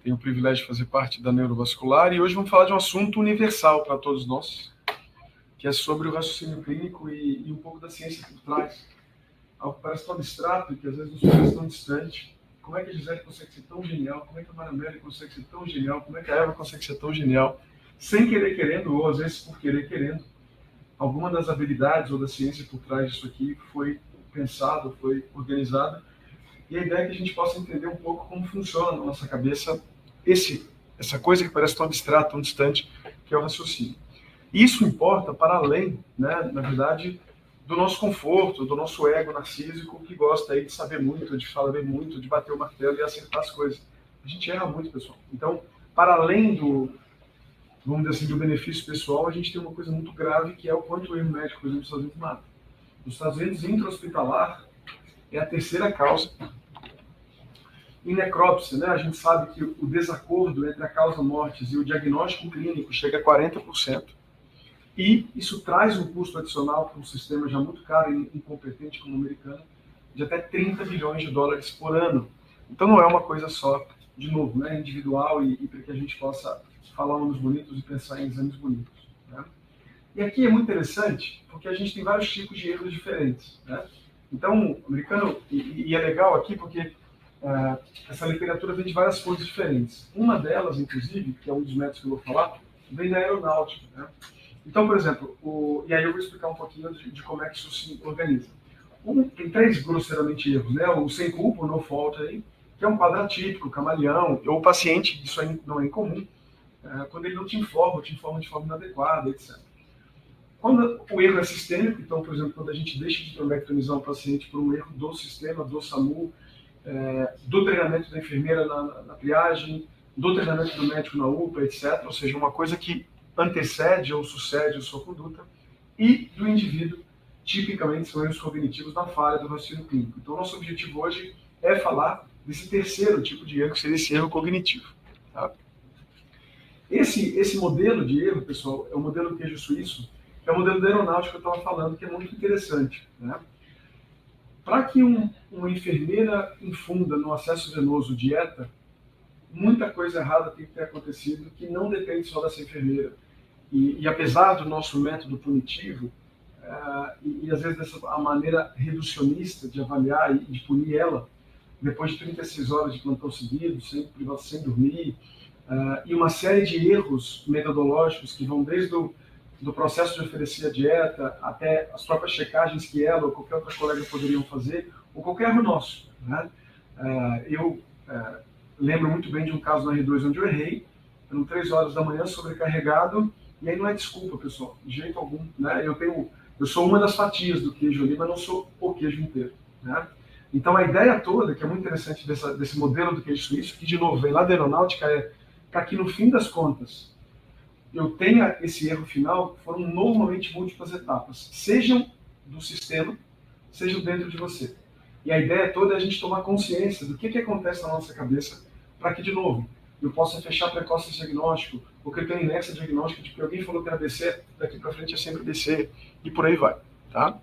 Tenho o privilégio de fazer parte da Neurovascular e hoje vamos falar de um assunto universal para todos nós, que é sobre o raciocínio clínico e um pouco da ciência por trás. Algo que parece tão abstrato e que às vezes nos parece tão distante. Como é que a Gisele consegue ser tão genial? Como é que a Maramelli consegue ser tão genial? Como é que a Eva consegue ser tão genial? Sem querer querendo, ou às vezes por querer querendo. Alguma das habilidades ou da ciência por trás disso aqui foi pensado, foi organizado. E a ideia é que a gente possa entender um pouco como funciona na nossa cabeça essa coisa que parece tão abstrata, tão distante, que é o raciocínio. E isso importa para além, né, na verdade, do nosso conforto, do nosso ego narcísico, que gosta aí de saber muito, de falar muito, de bater o martelo e acertar as coisas. A gente erra muito, pessoal. Então, para além vamos dizer assim, do benefício pessoal, a gente tem uma coisa muito grave, que é o quanto o erro médico, por exemplo, nos Estados Unidos mata. Nos Estados Unidos, intra-hospitalar é a terceira causa. Em necrópsia, né, a gente sabe que o desacordo entre a causa-mortes e o diagnóstico clínico chega a 40%. E isso traz um custo adicional para um sistema já muito caro e incompetente como o americano, de até 30 bilhões de dólares por ano. Então não é uma coisa só, de novo, né, individual e para que a gente possa falar nomes bonitos e pensar em exames bonitos. Né? E aqui é muito interessante, porque a gente tem vários tipos de erros diferentes. Né? Então, o americano, e é legal aqui porque essa literatura vem de várias fontes diferentes. Uma delas, inclusive, que é um dos métodos que eu vou falar, vem da aeronáutica. Né? Então, por exemplo, e aí eu vou explicar um pouquinho de como é que isso se organiza. Tem três, grosseiramente, erros. Né? O sem culpa, o no fault, aí, que é um quadro atípico, camaleão, ou o paciente, isso aí não é incomum, quando ele não te informa, ou te informa de forma inadequada, etc. Quando o erro é sistêmico, então, por exemplo, quando a gente deixa de trombectomizar um paciente por um erro do sistema, do SAMU, do treinamento da enfermeira na triagem, do treinamento do médico na UPA, etc. Ou seja, uma coisa que antecede ou sucede a sua conduta, e do indivíduo, tipicamente, são erros cognitivos na falha do raciocínio clínico. Então, nosso objetivo hoje é falar desse terceiro tipo de erro, que seria esse erro cognitivo. Tá? Esse modelo de erro, pessoal, é o modelo do queijo suíço, que é o modelo da aeronáutica que eu estava falando, que é muito interessante. Né? Para que uma enfermeira infunda no acesso venoso dieta, muita coisa errada tem que ter acontecido que não depende só dessa enfermeira. E apesar do nosso método punitivo, e às vezes a maneira reducionista de avaliar e de punir ela, depois de 36 horas de plantão seguido, sem dormir, e uma série de erros metodológicos que vão desde do processo de oferecer a dieta até as próprias checagens que ela ou qualquer outra colega poderiam fazer, ou qualquer erro nosso. Né? Eu lembro muito bem de um caso na R2 onde eu errei, eram 3 horas da manhã, sobrecarregado, e aí não é desculpa, pessoal, de jeito algum. Né? Eu sou uma das fatias do queijo ali, mas não sou o queijo inteiro. Né? Então a ideia toda, que é muito interessante desse modelo do queijo suíço, que de novo vem lá da aeronáutica, é que aqui no fim das contas, eu tenha esse erro final, foram normalmente múltiplas etapas, sejam do sistema, sejam dentro de você. E a ideia toda é a gente tomar consciência do que acontece na nossa cabeça, para que, de novo, eu possa fechar precoce esse diagnóstico, ou que eu tenha inércia diagnóstica de que alguém falou que era ABC, daqui para frente é sempre ABC, e por aí vai. Tá?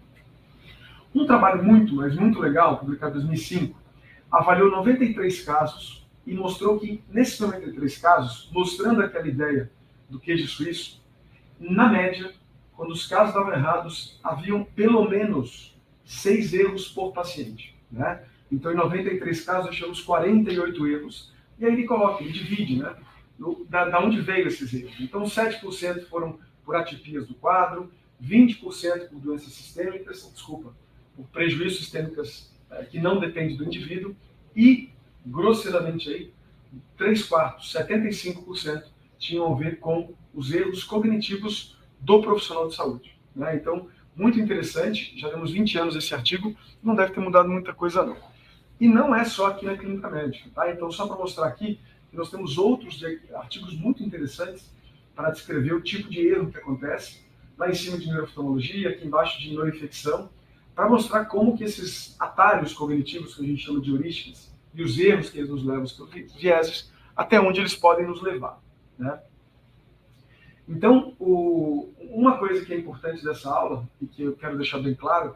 Um trabalho muito, mas muito legal, publicado em 2005, avaliou 93 casos e mostrou que, nesses 93 casos, mostrando aquela ideia do queijo suíço, na média, quando os casos davam errados, haviam pelo menos 6 erros por paciente. Né? Então, em 93 casos, achamos 48 erros. E aí ele coloca, ele divide, né? Da onde veio esses erros. Então, 7% foram por atipias do quadro, 20% por doenças sistêmicas, por prejuízos sistêmicas que não dependem do indivíduo, e, grosseiramente aí, 3/4, 75%, tinham a ver com os erros cognitivos do profissional de saúde. Né? Então, muito interessante, já temos 20 anos esse artigo, não deve ter mudado muita coisa não. E não é só aqui na clínica médica. Tá? Então, só para mostrar aqui, nós temos outros artigos muito interessantes para descrever o tipo de erro que acontece, lá em cima de neurooftalmologia, aqui embaixo de neuroinfecção, para mostrar como que esses atalhos cognitivos, que a gente chama de heurísticas, e os erros que eles nos levam, os vieses, até onde eles podem nos levar. Né? Então, uma coisa que é importante dessa aula, e que eu quero deixar bem claro,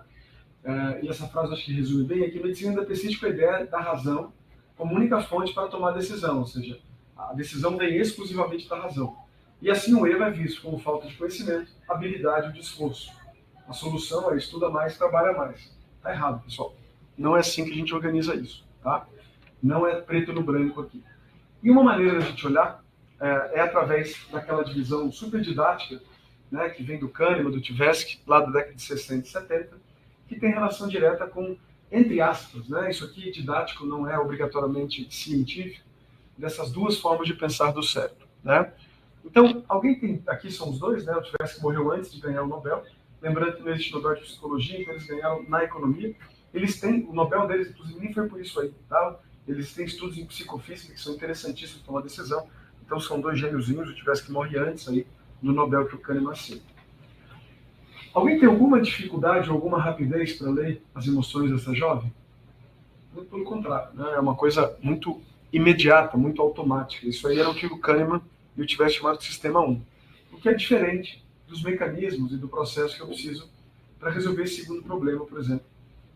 e essa frase acho que resume bem, é que a medicina ainda persiste com a ideia da razão, como única fonte para tomar decisão, ou seja, a decisão vem exclusivamente da razão. E assim o erro é visto como falta de conhecimento, habilidade ou de esforço. A solução é estuda mais, trabalha mais. Está errado, pessoal. Não é assim que a gente organiza isso, tá? Não é preto no branco aqui. E uma maneira da gente olhar é através daquela divisão super didática, né, que vem do Kahneman, do Tversky, lá da década de 60 e 70, que tem relação direta com, entre aspas, né, isso aqui didático não é obrigatoriamente científico, dessas duas formas de pensar do cérebro, né? Então, alguém tem, aqui são os dois, né, o Tversky morreu antes de ganhar o Nobel, lembrando que não existe Nobel de Psicologia, então eles ganharam na economia, eles têm, o Nobel deles, inclusive, nem foi por isso aí, tá? Eles têm estudos em psicofísica que são interessantíssimos para tomar decisão, então são dois gêniozinhos, o Tversky morre antes aí do Nobel que o Kahneman aceita. Alguém tem alguma dificuldade ou alguma rapidez para ler as emoções dessa jovem? Muito pelo contrário, né? É uma coisa muito imediata, muito automática. Isso aí era o que o Kahneman e o Tversky chamaram de sistema 1, o que é diferente dos mecanismos e do processo que eu preciso para resolver esse segundo problema, por exemplo,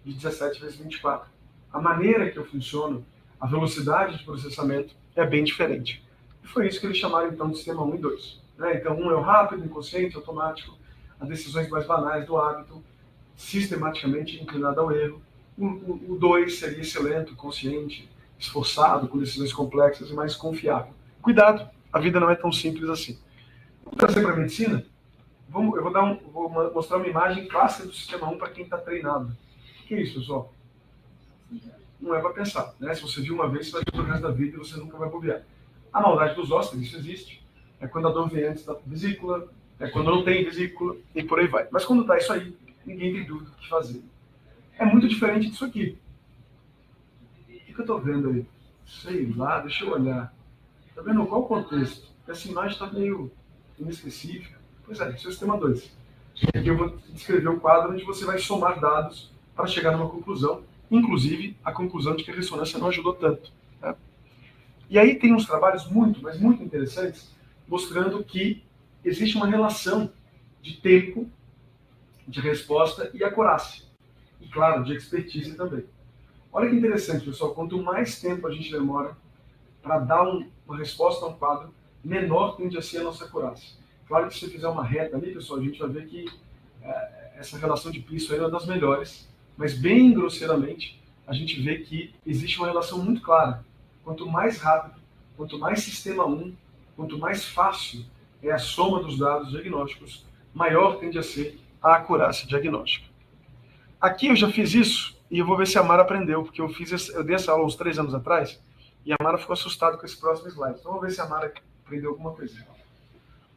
de 17 vezes 24. A maneira que eu funciono, a velocidade de processamento é bem diferente. E foi isso que eles chamaram, então, de sistema 1 e 2. Né? Então, 1 é o rápido, inconsciente, automático, as decisões mais banais do hábito, sistematicamente inclinado ao erro. O 2 seria esse lento, consciente, esforçado, com decisões complexas e mais confiável. Cuidado, a vida não é tão simples assim. Vamos trazer para a medicina? Eu vou mostrar uma imagem clássica do sistema 1 para quem está treinado. O que é isso, pessoal? Não é para pensar, né? Se você viu uma vez, você vai ver o resto da vida e você nunca vai bobear. A maldade dos ossos, isso existe. É quando a dor vem antes da vesícula, é quando não tem vesícula, e por aí vai. Mas quando está isso aí, ninguém tem dúvida do que fazer. É muito diferente disso aqui. O que eu estou vendo aí? Sei lá, deixa eu olhar. Está vendo qual o contexto? Essa imagem está meio inespecífica. Pois é, sistema 2. Aqui eu vou descrever um quadro onde você vai somar dados para chegar numa conclusão, inclusive a conclusão de que a ressonância não ajudou tanto. Né? E aí tem uns trabalhos muito, mas muito interessantes, mostrando que existe uma relação de tempo, de resposta e acurácia. E, claro, de expertise também. Olha que interessante, pessoal, quanto mais tempo a gente demora para dar uma resposta a um quadro, menor tende a ser a nossa acurácia. Claro que se você fizer uma reta ali, pessoal, a gente vai ver que essa relação de piso é uma das melhores, mas bem grosseiramente, a gente vê que existe uma relação muito clara. Quanto mais rápido, quanto mais sistema 1, quanto mais fácil é a soma dos dados diagnósticos, maior tende a ser a acurácia diagnóstica. Aqui eu já fiz isso e eu vou ver se a Mara aprendeu, porque eu dei essa aula uns 3 anos atrás e a Mara ficou assustada com esse próximo slide. Então vamos ver se a Mara aprendeu alguma coisa.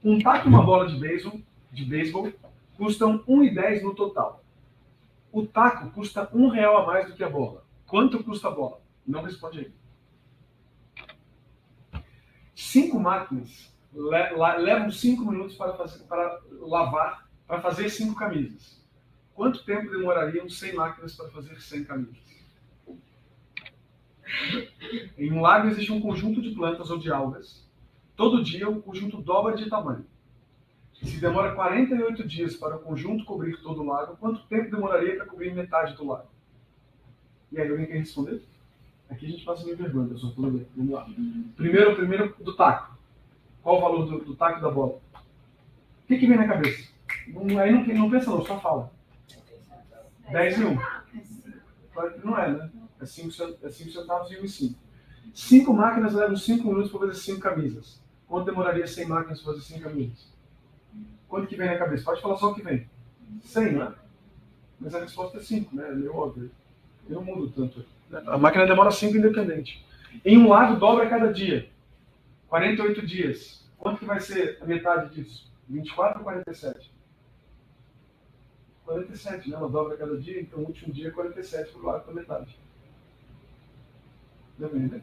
Um taco e uma bola de beisebol custam R$1,10 no total. O taco custa R$1 a mais do que a bola. Quanto custa a bola? Não responde aí. 5 máquinas levam 5 minutos para lavar, para fazer 5 camisas. Quanto tempo demorariam 100 máquinas para fazer 100 camisas? Em um lago existe um conjunto de plantas ou de algas. Todo dia o conjunto dobra de tamanho. Se demora 48 dias para o conjunto cobrir todo o lago, quanto tempo demoraria para cobrir metade do lago? E aí, alguém quer responder? Aqui a gente passa uma pergunta, só para ver. Vamos lá. Primeiro do taco. Qual o valor do taco e da bola? O que vem na cabeça? Aí não pensa não, só fala. 10 e 1. Claro que não é, né? É 5 centavos e 1,5. 5 máquinas levam 5 minutos para fazer 5 camisas. Quanto demoraria 100 máquinas para fazer 100 camisas? Quanto que vem na cabeça? Pode falar só o que vem. 100, né? Mas a resposta é 5, né? É meio óbvio. Eu não mudo tanto. A máquina demora 5 independente. Em um lago, dobra a cada dia. 48 dias. Quanto que vai ser a metade disso? 24 ou 47? 47, né? Ela dobra a cada dia, então o último dia é 47 para o lago para metade. Deu bem, né?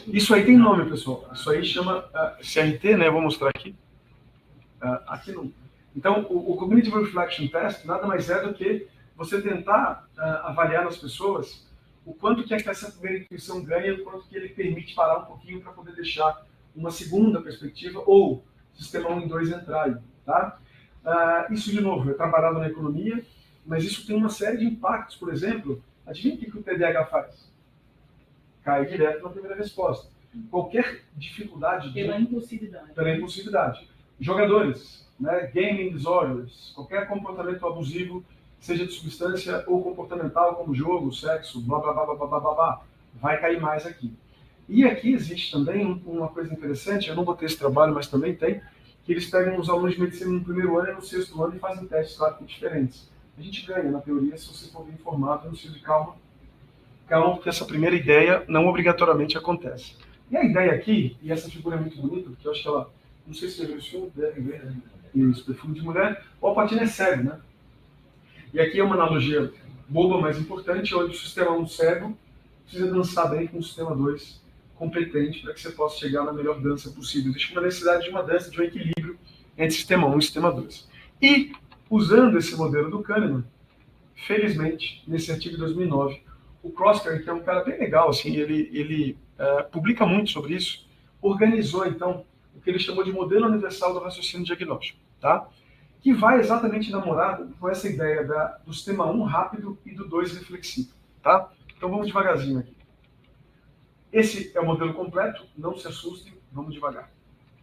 Isso aí tem nome, pessoal. Isso aí chama CRT, né? Eu vou mostrar aqui. Aqui não. Então, o Cognitive Reflection Test nada mais é do que você tentar avaliar nas pessoas o quanto que essa primeira intuição ganha, o quanto que ele permite parar um pouquinho para poder deixar uma segunda perspectiva ou sistema 1 e 2 entrar aí, tá? Isso, de novo, é trabalhado na economia, mas isso tem uma série de impactos, por exemplo, Adivinha o que o TDAH faz? Cai direto na primeira resposta. Qualquer dificuldade pela impulsividade. Pela impulsividade. Jogadores, né, gaming disorders, qualquer comportamento abusivo, seja de substância ou comportamental, como jogo, sexo, blá blá blá blá blá blá, blá, vai cair mais aqui. E aqui existe também uma coisa interessante, eu não botei esse trabalho, mas também tem, que eles pegam os alunos de medicina no primeiro ano e no sexto ano e fazem testes, claro, que diferentes. A gente ganha, na teoria, se você for bem informado, no sentido de calma, porque essa primeira ideia não obrigatoriamente acontece. E a ideia aqui, e essa figura é muito bonita, porque eu acho que ela, não sei se você viu esse filme, deve ver, né? Isso, Perfume de Mulher, o Al é cego, né? E aqui é uma analogia boba, mas importante, onde o sistema 1 cego precisa dançar bem com o sistema 2 competente para que você possa chegar na melhor dança possível. Existe uma necessidade de uma dança, de um equilíbrio entre sistema 1 e sistema 2. E, usando esse modelo do Kahneman, felizmente, nesse artigo de 2009, o Krosker, que é um cara bem legal, assim, ele publica muito sobre isso, organizou, então, o que ele chamou de modelo universal do raciocínio diagnóstico, tá? Que vai exatamente namorar com essa ideia do sistema 1 rápido e do 2 reflexivo, tá? Então vamos devagarzinho aqui. Esse é o modelo completo, não se assustem, vamos devagar.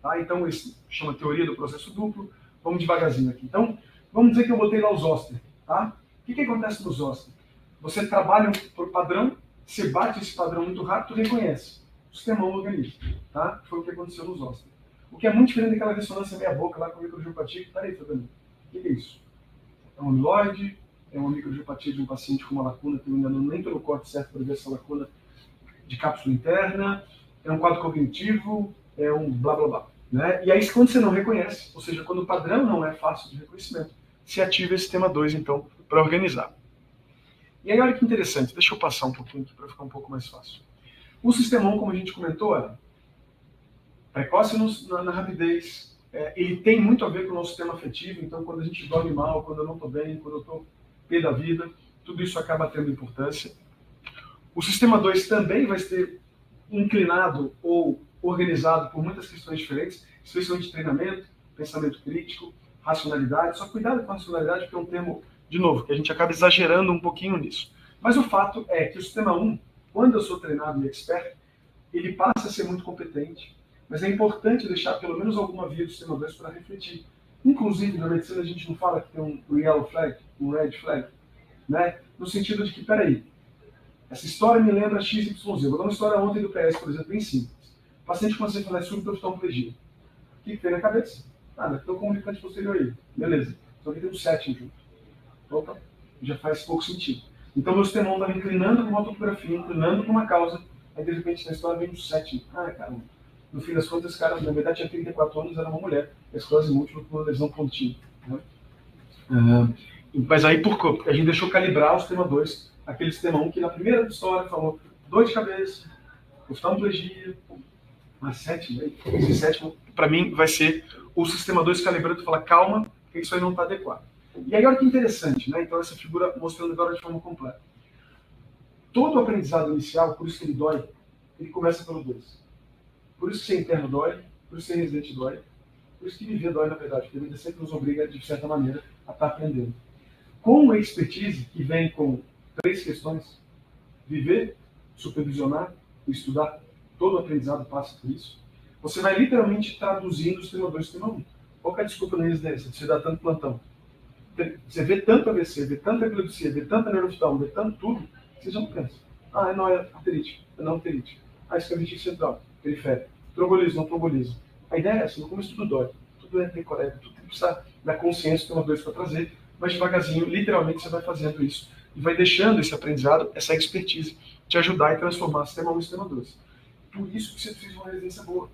Tá? Então esse chama teoria do processo duplo, vamos devagarzinho aqui. Então, vamos dizer que eu botei lá os Oster, tá? O que acontece nos Oster? Você trabalha por padrão, você bate esse padrão muito rápido, reconhece. O sistema 1 organiza, tá? Foi o que aconteceu nos Oster. O que é muito diferente daquela ressonância meia-boca lá com microangiopatia. Peraí, Fernando, o que é isso? É um amiloide? É uma microangiopatia de um paciente com uma lacuna que eu ainda não nem pelo corte certo para ver essa lacuna de cápsula interna? É um quadro cognitivo? É um blá blá blá. Né? E aí, quando você não reconhece, ou seja, quando o padrão não é fácil de reconhecimento, se ativa esse sistema 2, então, para organizar. E aí, olha que interessante, deixa eu passar um pouquinho aqui para ficar um pouco mais fácil. O sistema 1, como a gente comentou, é precoce na rapidez, ele tem muito a ver com o nosso sistema afetivo, então quando a gente dorme mal, quando eu não estou bem, quando eu estou pé da vida, tudo isso acaba tendo importância. O sistema 2 também vai ser inclinado ou organizado por muitas questões diferentes, especialmente treinamento, pensamento crítico, racionalidade. Só cuidado com a racionalidade, porque é um termo, de novo, que a gente acaba exagerando um pouquinho nisso. Mas o fato é que o sistema 1, quando eu sou treinado e expert, ele passa a ser muito competente, mas é importante deixar pelo menos alguma via do sistema 2 para refletir. Inclusive, na medicina a gente não fala que tem um yellow flag, um red flag, né? No sentido de que, peraí, essa história me lembra XYZ. Vou dar uma história ontem do PS, por exemplo, bem simples. O paciente com encefalite súbita oftalmoplegia. O que tem na cabeça? Nada, estou com um comunicante posterior aí. Beleza. Só que tem um setting junto. Opa, já faz pouco sentido. Então, meu sistema estava inclinando com uma topografia, inclinando com uma causa, aí de repente na história vem um setting. Ah, caramba. No fim das contas, esse cara, na verdade, tinha 34 anos, era uma mulher, esclerose múltipla com uma lesão contínua. Né? Mas aí, a gente deixou calibrar o sistema 2, aquele sistema 1 que na primeira história falou dor de cabeça, oftalmoplegia, mas sétimo, esse sétimo, para mim, vai ser o sistema 2 calibrando e falar, calma, que isso aí não está adequado. E aí, olha que interessante, né? Então, essa figura mostrando agora de forma completa. Todo o aprendizado inicial, por isso que ele dói, ele começa pelo 2. Por isso que ser interno dói, por isso que ser residente dói, por isso que viver dói, na verdade, porque a vida sempre nos obriga, de certa maneira, a estar aprendendo. Com a expertise, que vem com 3 questões, viver, supervisionar e estudar, todo o aprendizado passa por isso, você vai literalmente traduzindo o sistema 2 e o sistema 1. Qual que é a desculpa na residência? Você dá tanto plantão. Você vê tanto AVC, vê tanta epilepsia, vê tanta neuroftalmo, vê tanto tudo, você já não pensa. Ah, não é arterite, é não arterite. Ah, esclerite central, periférico. Trombolismo, não trombolismo. A ideia é essa, no começo tudo dói. Tudo é decorado, tudo tem que precisar da consciência que uma dois para trazer, mas devagarzinho, literalmente, você vai fazendo isso. E vai deixando esse aprendizado, essa expertise, te ajudar e transformar o sistema 1 em sistema 2. Por isso que você precisa de uma residência boa.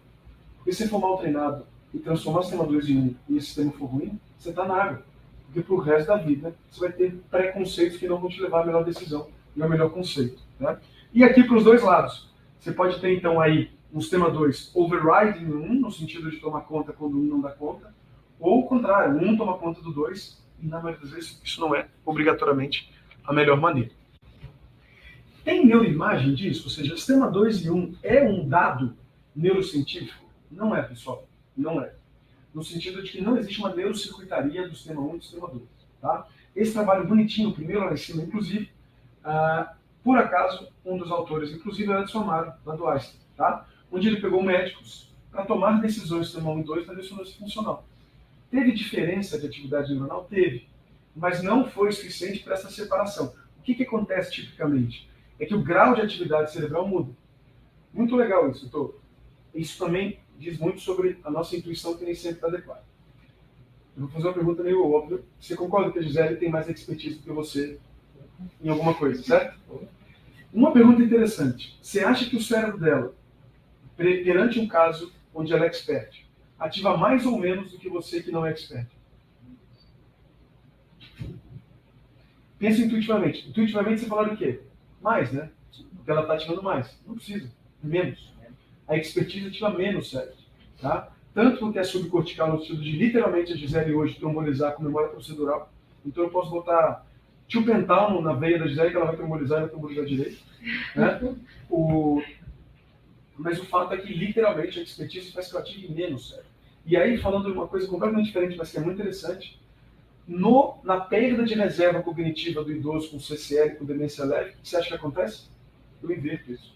Porque se você for mal treinado e transformar o sistema 2 em 1 e esse sistema for ruim, você está na água. Porque pro resto da vida você vai ter preconceitos que não vão te levar à melhor decisão e ao melhor conceito. Né? E aqui para os dois lados. Você pode ter então aí um sistema 2 overriding o 1, no sentido de tomar conta quando o 1 não dá conta, ou o contrário, o 1 toma conta do 2, e na maioria das vezes isso não é obrigatoriamente a melhor maneira. Tem neuroimagem disso? Ou seja, o sistema 2 e 1 é um dado neurocientífico? Não é, pessoal. Não é. No sentido de que não existe uma neurocircuitaria do sistema 1 e do sistema 2. Tá? Esse trabalho bonitinho, o primeiro lá em cima, inclusive, Por acaso, um dos autores, inclusive, era de Amaro, lá do Einstein, tá? Onde ele pegou médicos para tomar decisões do sistema 1 e 2 na ressonância funcional. Teve diferença de atividade neuronal? Teve, mas não foi suficiente para essa separação. O que acontece tipicamente? É que o grau de atividade cerebral muda. Muito legal isso, Tô. Isso também diz muito sobre a nossa intuição, que nem sempre está adequada. Eu vou fazer uma pergunta meio óbvia. Você concorda que a Gisele tem mais expertise do que você em alguma coisa, certo? Uma pergunta interessante. Você acha que o cérebro dela, perante um caso onde ela é expert, ativa mais ou menos do que você que não é expert? Pensa intuitivamente. Intuitivamente você fala o quê? Mais, né? Porque ela está ativando mais. Não precisa. Menos. A expertise ativa menos o cérebro. Tá? Tanto porque é subcortical no sentido de literalmente a Gisele hoje trombolizar com memória procedural. Então eu posso botar tiopental na veia da Gisele que ela vai trombolizar e vai trombolizar direito. Né? Mas o fato é que literalmente a expertise faz que eu ative menos o cérebro. E aí, falando de uma coisa completamente diferente, mas que é muito interessante, na perda de reserva cognitiva do idoso com CCL, com demência leve, o que você acha que acontece? Eu inverto isso.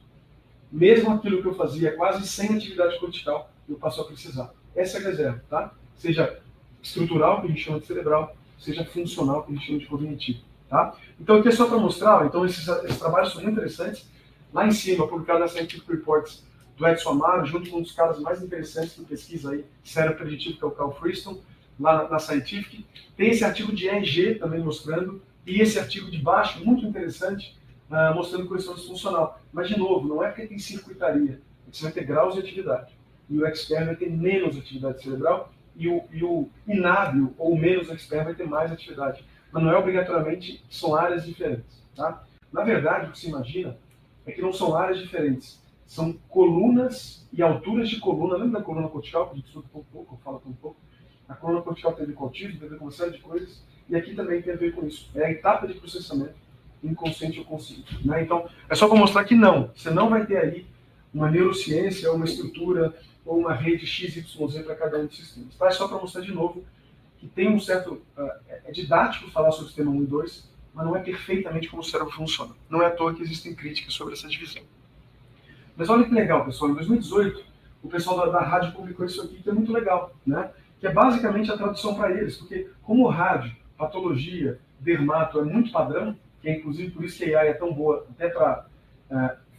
Mesmo aquilo que eu fazia quase sem atividade cortical, eu passo a precisar. Essa é a reserva, tá? Seja estrutural, que a gente chama de cerebral, seja funcional, que a gente chama de cognitivo, tá? Então, aqui é só para mostrar, então esses trabalhos são muito interessantes. Lá em cima, publicado na Scientific Reports do Edson Amaro, junto com um dos caras mais interessantes que pesquisa aí, cérebro preditivo, que é o Carl Friston, lá na Scientific. Tem esse artigo de EEG também mostrando, e esse artigo de baixo, muito interessante, mostrando correção disfuncional. Mas, de novo, não é porque tem circuitaria, você vai ter graus de atividade. E o expert vai ter menos atividade cerebral, e o inábil, ou menos expert, vai ter mais atividade. Mas não é obrigatoriamente, são áreas diferentes. Tá? Na verdade, o que se imagina é que não são áreas diferentes, são colunas e alturas de coluna. Lembra da coluna cortical, que a gente estuda um pouco, fala um pouco? A coluna cortical tem a ver com autismo, tem a ver com uma série de coisas, e aqui também tem a ver com isso. É a etapa de processamento, inconsciente ou consciente. Né? Então, é só para mostrar que não, você não vai ter aí uma neurociência, uma estrutura, ou uma rede XYZ para cada um dos sistemas. Tá? É só para mostrar de novo que tem um certo... é didático falar sobre o sistema 1 e 2, mas não é perfeitamente como o cérebro funciona. Não é à toa que existem críticas sobre essa divisão. Mas olha que legal, pessoal. Em 2018, o pessoal da rádio publicou isso aqui, que é muito legal, né? Que é basicamente a tradução para eles, porque como rádio, patologia, dermato é muito padrão, que é inclusive por isso que a AI é tão boa, até para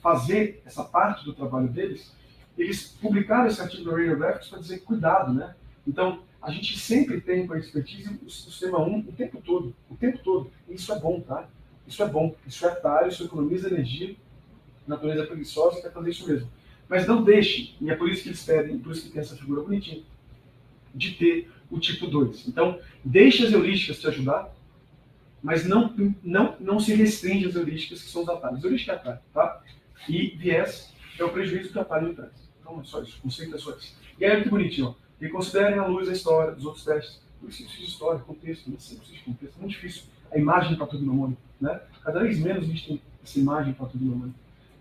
fazer essa parte do trabalho deles, eles publicaram esse artigo do Radiographics para dizer cuidado, né? Então, a gente sempre tem com a expertise o sistema 1 o tempo todo, e isso é bom, tá? Isso é bom, isso é atalho, isso economiza energia, a natureza é preguiçosa e quer fazer isso mesmo. Mas não deixe, e é por isso que eles pedem, por isso que tem essa figura bonitinha, de ter o tipo 2. Então, deixe as heurísticas te ajudar, mas não se restringe às heurísticas que são os atalhos. Heurística é atalho, tá? E viés é o prejuízo que o atalho traz. Então é só isso, o conceito é só isso. E aí, que bonitinho, ó. E considerem à luz a história dos outros testes. Por isso precisa de história, contexto, não sempre precisa de contexto. É muito difícil a imagem para todo mundo, né? Cada vez menos a gente tem essa imagem para todo mundo.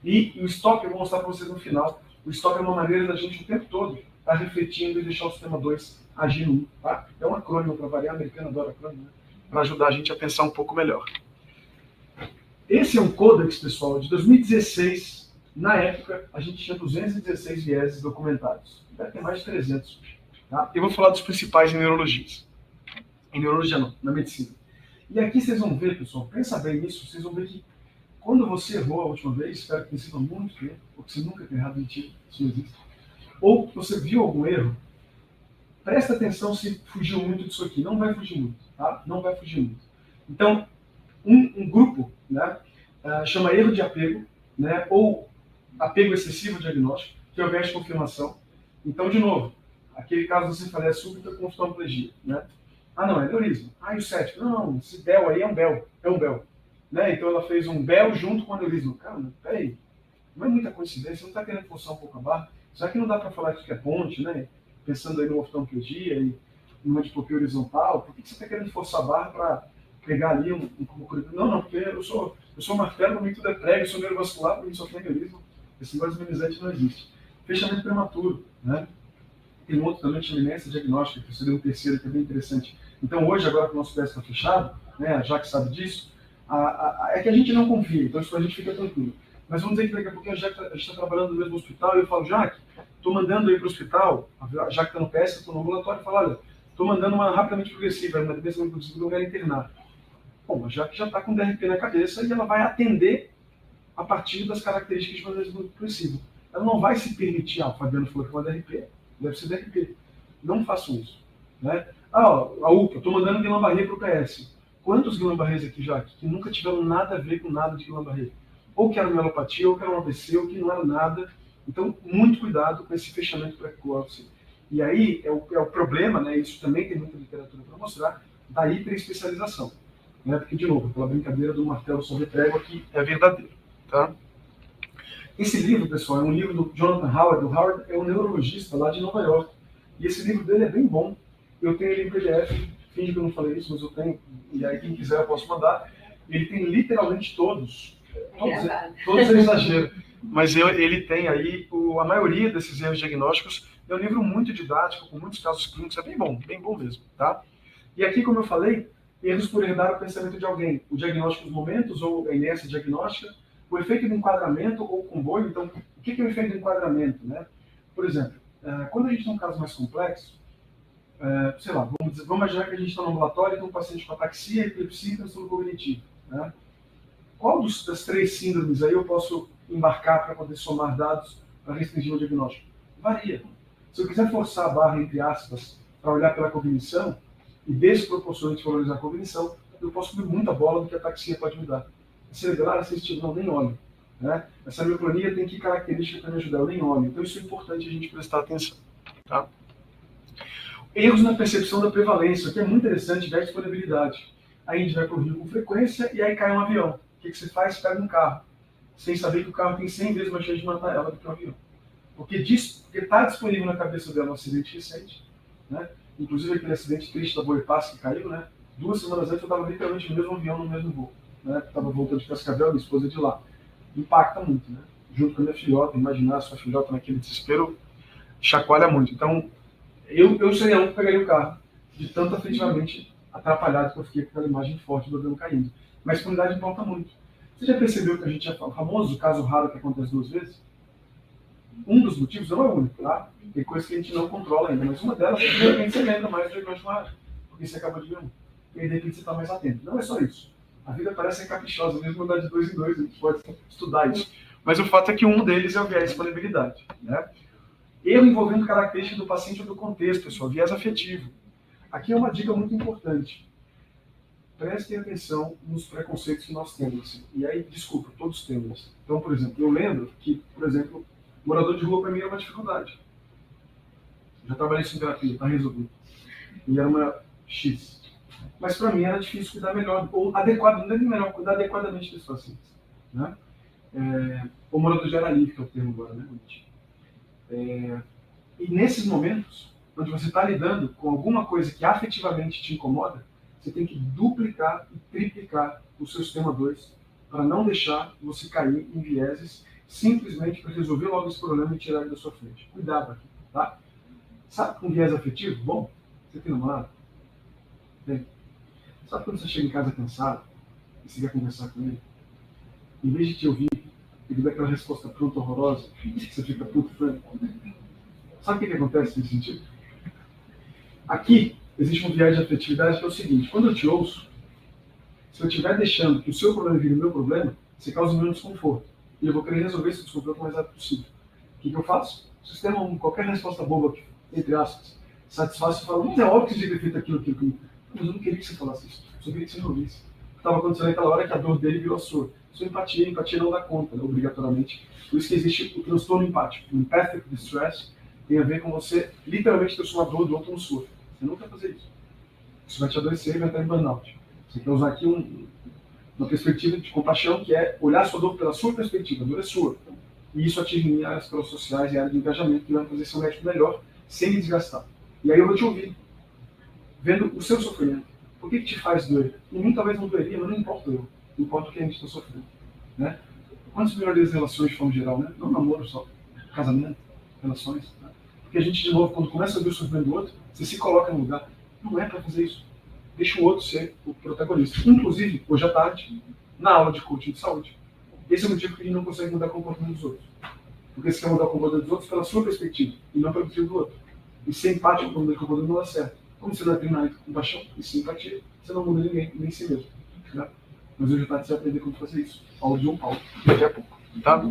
E o estoque, eu vou mostrar para vocês no final, o estoque é uma maneira da gente o tempo todo estar refletindo e deixar o sistema 2 agir no 1. Tá? É um acrônimo para variar, a americana adora acrônimo, né? Para ajudar a gente a pensar um pouco melhor. Esse é um Codex, pessoal, de 2016. Na época, a gente tinha 216 vieses documentados. Deve ter mais de 300. Tá? Eu vou falar dos principais em neurologia. Em neurologia não, na medicina. E aqui vocês vão ver, pessoal, pensa bem nisso, vocês vão ver que quando você errou a última vez, espero que tenha sido há muito tempo, ou que você nunca tenha errado mentira, isso não existe, ou que você viu algum erro, presta atenção se fugiu muito disso aqui. Não vai fugir muito, tá? Não vai fugir muito. Então, um grupo, né, chama erro de apego, né, ou apego excessivo ao diagnóstico, que é o viés de confirmação. Então, de novo, aquele caso de cefaleia súbita com oftalmoplegia, né? Ah, não, é aneurisma. Ah, e o cético? Não, esse BEL aí é um BEL. É um BEL. Né? Então, ela fez um BEL junto com aneurisma. Cara, peraí, não é muita coincidência, você não está querendo forçar um pouco a barra? Será que não dá para falar que é ponte, né? Pensando aí no oftalmoplegia e numa diplopia horizontal, por que você está querendo forçar a barra para pegar ali um Não, porque eu sou martelo, para mim tudo é prego, eu sou neurovascular, para mim só tem aneurisma. Esse negócio minimizante não existe. Fechamento prematuro, né? Tem um outro também, chama inércia diagnóstica, que seria um terceiro, que é bem interessante. Então, hoje, agora que o nosso teste está fechado, né, já que sabe disso, É que a gente não confia, então isso a gente fica tranquilo. Mas vamos dizer que daqui a pouco a gente está trabalhando no mesmo hospital e eu falo, Jaque, estou mandando aí para o hospital, já que está no PS, estou no ambulatório, e falo, olha, estou mandando uma rapidamente progressiva, uma demência progressiva, eu quero internar. Bom, a Jaque já está com DRP na cabeça e ela vai atender a partir das características de uma demência progressiva. Ela não vai se permitir, o Fabiano falou que é uma DRP, deve ser DRP. Não façam isso. Né? A UPA, estou mandando Guillain-Barré para o PS. Quantos Guillain-Barrés aqui já que nunca tiveram nada a ver com nada de Guillain-Barré? Ou que era mielopatia, ou que era um AVC, ou que não era nada. Então, muito cuidado com esse fechamento precoce. E aí é o problema, né? Isso também tem muita literatura para mostrar, da hiperespecialização. Né? Porque, de novo, aquela brincadeira do martelo sobre prego aqui é verdadeiro. Tá? Esse livro, pessoal, é um livro do Jonathan Howard. O Howard é um neurologista lá de Nova York. E esse livro dele é bem bom. Eu tenho ele em PDF, finge que eu não falei isso, mas eu tenho. E aí, quem quiser, eu posso mandar. Ele tem literalmente todos é exagero. Mas ele tem aí a maioria desses erros diagnósticos. É um livro muito didático, com muitos casos clínicos. É bem bom mesmo. Tá? E aqui, como eu falei, erros por herdar o pensamento de alguém. O diagnóstico dos momentos, ou a inércia diagnóstica, o efeito de enquadramento ou comboio. Então, o que é o efeito de enquadramento? Né? Por exemplo, quando a gente tem um caso mais complexo, sei lá, vamos imaginar que a gente está no ambulatório e tem um paciente com ataxia, epilepsia e transtorno cognitivo. Né? Qual das três síndromes aí eu posso embarcar para poder somar dados para restringir o diagnóstico? Varia. Se eu quiser forçar a barra, entre aspas, para olhar pela cognição, e desproporcionalmente valorizar a cognição, eu posso comer muita bola do que a ataxia pode me dar. A cerebral, assistiva, não, nem olho. Né? Essa mioclonia tem que característica para me ajudar, eu nem olho. Então isso é importante a gente prestar atenção. Tá? Erros na percepção da prevalência, o que é muito interessante, da disponibilidade. Aí a gente vai para o rio com frequência e aí cai um avião. O que você faz? Pega um carro, sem saber que o carro tem 100 vezes mais chance de matar ela do que o avião. Porque está disponível na cabeça dela um acidente recente, né? Inclusive aquele acidente triste da Boipass que caiu, né? 2 semanas antes eu estava literalmente no mesmo avião, no mesmo voo. Né? Estava voltando de Cascavel, minha esposa de lá. Impacta muito, né? Junto com a minha filhota, imaginar a sua filhota naquele desespero chacoalha muito. Então, eu seria um que pegaria o carro, de tanto afetivamente atrapalhado que eu fiquei com aquela imagem forte do avião caindo. Mas a disponibilidade importa muito. Você já percebeu que a gente é famoso, caso raro que acontece 2 vezes? Um dos motivos, não é o único, tá? Tem coisas que a gente não controla ainda, mas uma delas é que de repente você lembra mais do diagnóstico raro, porque você acabou de ver um. E aí de repente você está mais atento. Não é só isso. A vida parece ser caprichosa, mesmo andar de 2 em 2, a gente pode estudar isso. Mas o fato é que um deles é o viés de disponibilidade. Né? Erro envolvendo características do paciente ou do contexto, pessoal, viés afetivo. Aqui é uma dica muito importante. Prestem atenção nos preconceitos que nós temos. E aí, desculpa, todos temos. Então, por exemplo, eu lembro que, por exemplo, morador de rua para mim era uma dificuldade. Já trabalhei isso em terapia, está resolvido. E era uma X. Mas para mim era difícil cuidar melhor, ou adequado, não é melhor, cuidar adequadamente dos pacientes. Né? O morador de área livre, que é o termo agora, né? E nesses momentos, onde você está lidando com alguma coisa que afetivamente te incomoda, você tem que duplicar e triplicar o seu sistema 2 para não deixar você cair em vieses, simplesmente para resolver logo esse problema e tirar ele da sua frente. Cuidado aqui, tá? Sabe com viés afetivo? Bom, você tem namorado? Tem. Sabe quando você chega em casa cansado e você quer conversar com ele? Em vez de te ouvir, ele dá aquela resposta pronta, horrorosa, você fica puto, franco. Sabe o que acontece nesse sentido? Aqui existe um viés de afetividade que é o seguinte: quando eu te ouço, se eu estiver deixando que o seu problema vire o meu problema, você causa o meu desconforto. E eu vou querer resolver esse desconforto o mais rápido possível. O que eu faço? O sistema 1, qualquer resposta boba, entre aspas, satisfaz, eu falo, mas é óbvio que você devia ter feito aquilo. Mas eu não queria que você falasse isso. Eu só queria que você não ouvisse. O que estava acontecendo naquela hora é que a dor dele virou a sua. Sua empatia não dá conta, né, obrigatoriamente. Por isso que existe o transtorno empático. O empathic distress tem a ver com você literalmente transformar a dor do outro no sua. Você não quer fazer isso. Isso vai te adoecer e vai estar em burnout. Você quer usar aqui uma perspectiva de compaixão, que é olhar a sua dor pela sua perspectiva. A dor é sua. E isso atinge áreas sociais e áreas de engajamento que vai fazer seu médico melhor, sem me desgastar. E aí eu vou te ouvir, vendo o seu sofrimento. Por que te faz doer? Em mim talvez não doeria, mas não importa eu. Importa o que a gente está sofrendo. Né? Quantos melhorias as relações de forma geral, né? Não namoro só, casamento, relações. Né? Porque a gente, de novo, quando começa a ver o sofrimento do outro, você se coloca no lugar. Não é para fazer isso. Deixa o outro ser o protagonista. Inclusive, hoje à tarde, na aula de coaching de saúde. Esse é o motivo que a gente não consegue mudar o comportamento dos outros. Porque você quer mudar o comportamento dos outros pela sua perspectiva, e não pela perspectiva do outro. E ser empático com o comportamento não dá certo. Como você não é treinado com compaixão e simpatia, você não muda ninguém, nem si mesmo. Né? Mas hoje à tarde você vai aprender como fazer isso. Aula de João Paulo, daqui a pouco. Tá?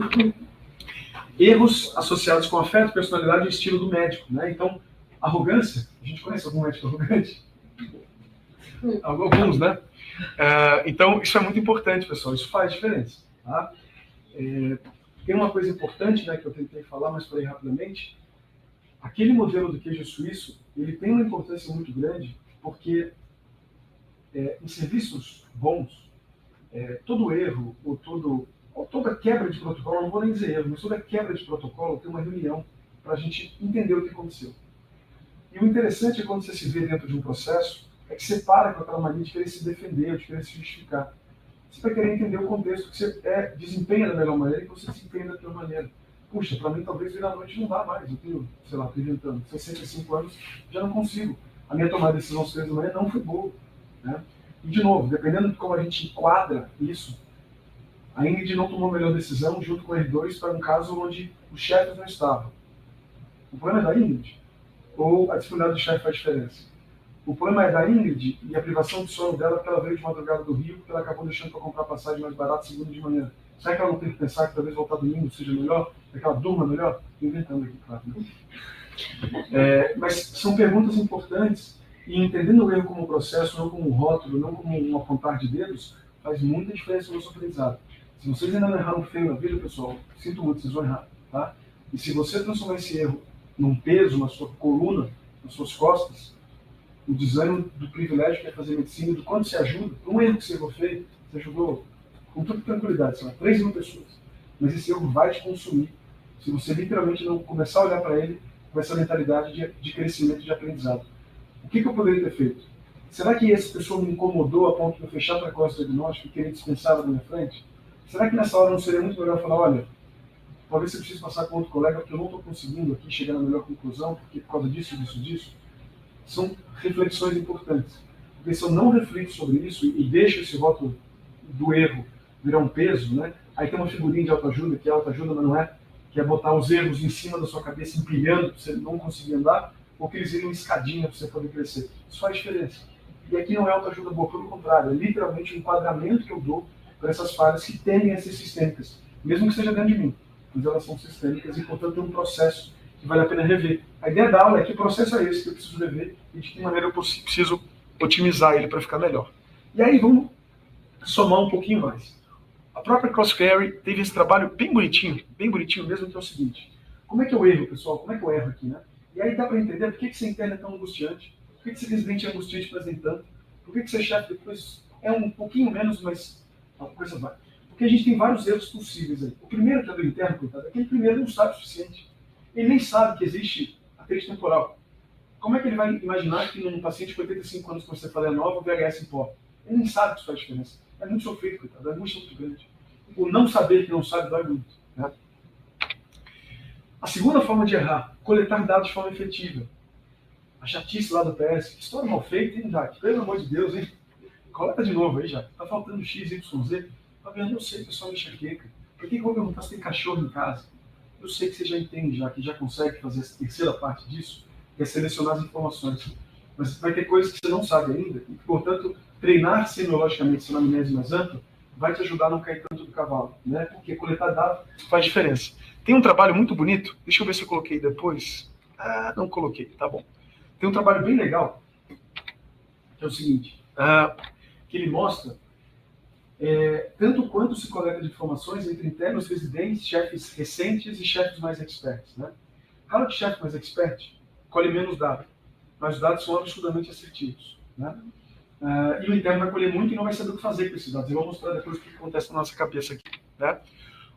Erros associados com afeto, personalidade e estilo do médico. Né? Então, arrogância, a gente conhece algum médico arrogante? Alguns, né? Então, isso é muito importante, pessoal. Isso faz diferença. Tá? Tem uma coisa importante, né, que eu tentei falar, mas falei rapidamente. Aquele modelo do queijo suíço, ele tem uma importância muito grande, porque em serviços bons, todo erro, ou toda quebra de protocolo, não vou nem dizer erro, mas toda quebra de protocolo tem uma reunião para a gente entender o que aconteceu. E o interessante é quando você se vê dentro de um processo, é que você para com aquela mania de querer se defender, ou de querer se justificar. Você vai querer entender o contexto que você desempenha da melhor maneira e que você desempenha da pior maneira. Puxa, para mim talvez virar à noite não dá mais. Eu tenho, sei lá, estou inventando, 65 anos, já não consigo. A minha tomada de decisão às 3 da manhã não foi boa. Né? E, de novo, dependendo de como a gente enquadra isso, a Ingrid não tomou a melhor decisão junto com o R2 para um caso onde os chefes não estavam. O problema é da Ingrid? Ou a disponibilidade do chefe faz diferença? O problema é da Ingrid e a privação de sono dela porque ela veio de madrugada do Rio, porque ela acabou deixando para comprar passagem mais barata segunda de manhã. Será que ela não tem que pensar que talvez voltar domingo seja melhor? Que ela durma melhor? Estou inventando aqui, claro. Né? Mas são perguntas importantes e entendendo o erro como um processo, não como um rótulo, não como um apontar de dedos, faz muita diferença no nosso aprendizado. Se vocês ainda não erraram feio na vida, pessoal, sinto muito, vocês vão errar. Tá? E se você transformar esse erro num peso na sua coluna, nas suas costas, o desânimo do privilégio que é fazer medicina, do quanto você ajuda, um erro que você errou feio, você ajudou com toda tranquilidade, são 3 mil pessoas. Mas esse erro vai te consumir se você literalmente não começar a olhar para ele com essa mentalidade de crescimento, de aprendizado. O que eu poderia ter feito? Será que essa pessoa me incomodou a ponto de eu fechar precoce o diagnóstico e querer dispensá-la da minha frente? Será que nessa hora não seria muito melhor falar, olha, talvez você precise passar com outro colega porque eu não estou conseguindo aqui chegar na melhor conclusão, porque por causa disso. São reflexões importantes. Porque se eu não reflito sobre isso e deixo esse rótulo do erro virar um peso, né? Aí tem uma figurinha de autoajuda, que é autoajuda, mas não é, que é botar os erros em cima da sua cabeça, empilhando, para você não conseguir andar, ou que eles irem escadinha para você poder crescer. Isso faz diferença. E aqui não é autoajuda boa, pelo contrário, é literalmente um enquadramento que eu dou para essas falhas que tendem a ser sistêmicas, mesmo que seja dentro de mim, mas elas são sistêmicas e, portanto, é um processo que vale a pena rever. A ideia da aula é que processo é esse que eu preciso rever e de que maneira eu preciso otimizar ele para ficar melhor. E aí vamos somar um pouquinho mais. A própria Crossfairy teve esse trabalho bem bonitinho mesmo, que é o seguinte. Como é que eu erro, pessoal? Como é que eu erro aqui, né? E aí dá para entender por que ser interno é tão angustiante, por que ser residente é angustiante para tanto, por que ser chefe depois é um pouquinho menos, mas a coisa vai. Porque a gente tem vários erros possíveis aí. O primeiro que é do interno, coitado, aquele primeiro não sabe o suficiente. Ele nem sabe que existe atrito temporal. Como é que ele vai imaginar que num paciente com 85 anos, como você fala, é nova, o VHS em pó? Ele nem sabe que isso faz diferença. É muito sofrido, coitado. A angústia é muito grande. O não saber que não sabe dói muito. Né? A segunda forma de errar, coletar dados de forma efetiva. A chatice lá do PS, que história mal feita, hein, Jaque? Pelo amor de Deus, hein? Coleta de novo aí, Jaque. Tá faltando X, Y, Z. Tá vendo? Eu sei que é só enxaqueca. Por que eu vou perguntar se tem cachorro em casa? Eu sei que você já entende, já que já consegue fazer essa terceira parte disso, que é selecionar as informações. Mas vai ter coisas que você não sabe ainda, e, portanto, treinar semiologicamente sua anamnese mais ampla vai te ajudar a não cair tanto do cavalo, né? Porque coletar dados faz diferença. Tem um trabalho muito bonito, deixa eu ver se eu coloquei depois. Ah, não coloquei, tá bom. Tem um trabalho bem legal, que é o seguinte, que ele mostra tanto quanto se coleta de informações entre internos residentes, chefes recentes e chefes mais experts. Né? Claro que chefe mais expert colhe menos dados, mas os dados são absurdamente assertivos. Né? E o interno vai colher muito e não vai saber o que fazer com esses dados. Eu vou mostrar depois o que acontece na nossa cabeça aqui. Né?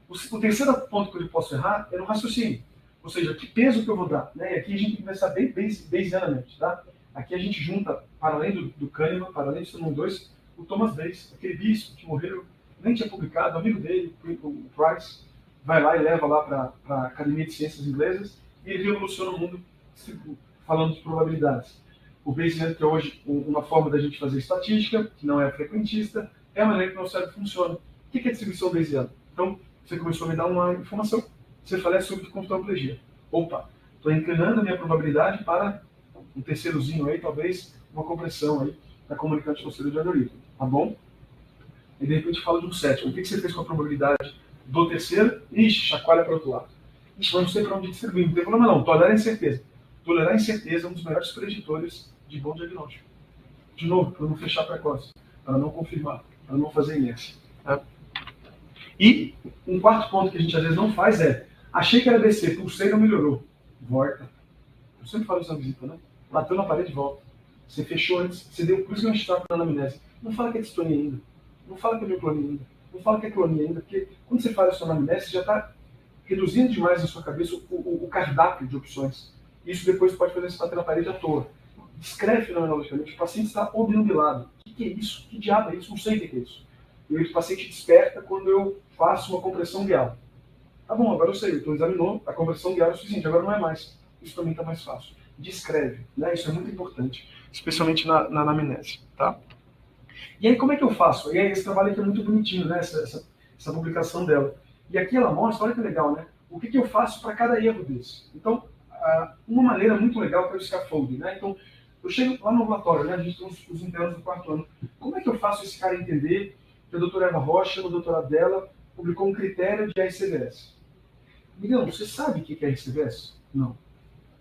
O terceiro ponto que eu posso errar é no raciocínio. Ou seja, que peso que eu vou dar. Né? E aqui a gente tem que pensar bem bayesianamente. Tá? Aqui a gente junta, para além do Kahneman, para além do Simon 2, o Thomas Bayes, aquele bispo que morreu, nem tinha publicado, amigo dele, o Price, vai lá e leva lá para a Academia de Ciências Inglesas e ele revoluciona o mundo falando de probabilidades. O Bayesian, que é hoje uma forma da gente fazer estatística, que não é frequentista, é a maneira que o nosso cérebro funciona. O que é distribuição bayesiana? Então, você começou a me dar uma informação. Você fala sobre confortoplegia. Opa, estou inclinando a minha probabilidade para um terceirozinho aí, talvez uma compressão aí da comunicante posterior de algoritmo. Tá bom? E de repente fala de um sétimo. O que você fez com a probabilidade do terceiro? Ixi, chacoalha para o outro lado. Ixi, mas não sei para onde distribuir. Não tem problema não. Tolerar a incerteza. Tolerar a incerteza é um dos melhores preditores de bom diagnóstico. De novo, para não fechar precoce, para não confirmar, para não fazer inércia. Tá? E um quarto ponto que a gente às vezes não faz é: achei que era descer, pulsei e não melhorou. Volta. Eu sempre falo isso na visita, né? Bateu na parede, volta. Você fechou antes, você deu, por isso que a gente está na anamnese. Não fala que é distonia ainda. Não fala que é mioclonia ainda. Não fala que é clonia ainda, porque quando você faz isso na anamnese, você já está reduzindo demais na sua cabeça o cardápio de opções. Isso depois pode fazer você bater na parede à toa. Descreve fenomenologicamente, o paciente está obnubilado. O que é isso? Que diabo é isso? Não sei o que é isso. E o paciente desperta quando eu faço uma compressão guiada. Tá bom, agora eu sei, então examinou, a compressão guiada é o suficiente, agora não é mais. Isso também está mais fácil. Descreve, né? Isso é muito importante, especialmente na anamnese, tá? E aí como é que eu faço? E aí esse trabalho aqui é muito bonitinho, né? Essa publicação dela. E aqui ela mostra, olha que legal, né? O que eu faço para cada erro desse. Então, uma maneira muito legal que é o scaffolding, né? Então, eu chego lá no ambulatório, né? A gente tem os internos do quarto ano. Como é que eu faço esse cara entender que a doutora Eva Rocha, no doutorado dela, publicou um critério de RCVS? Miguel, você sabe o que é RCVS? Não.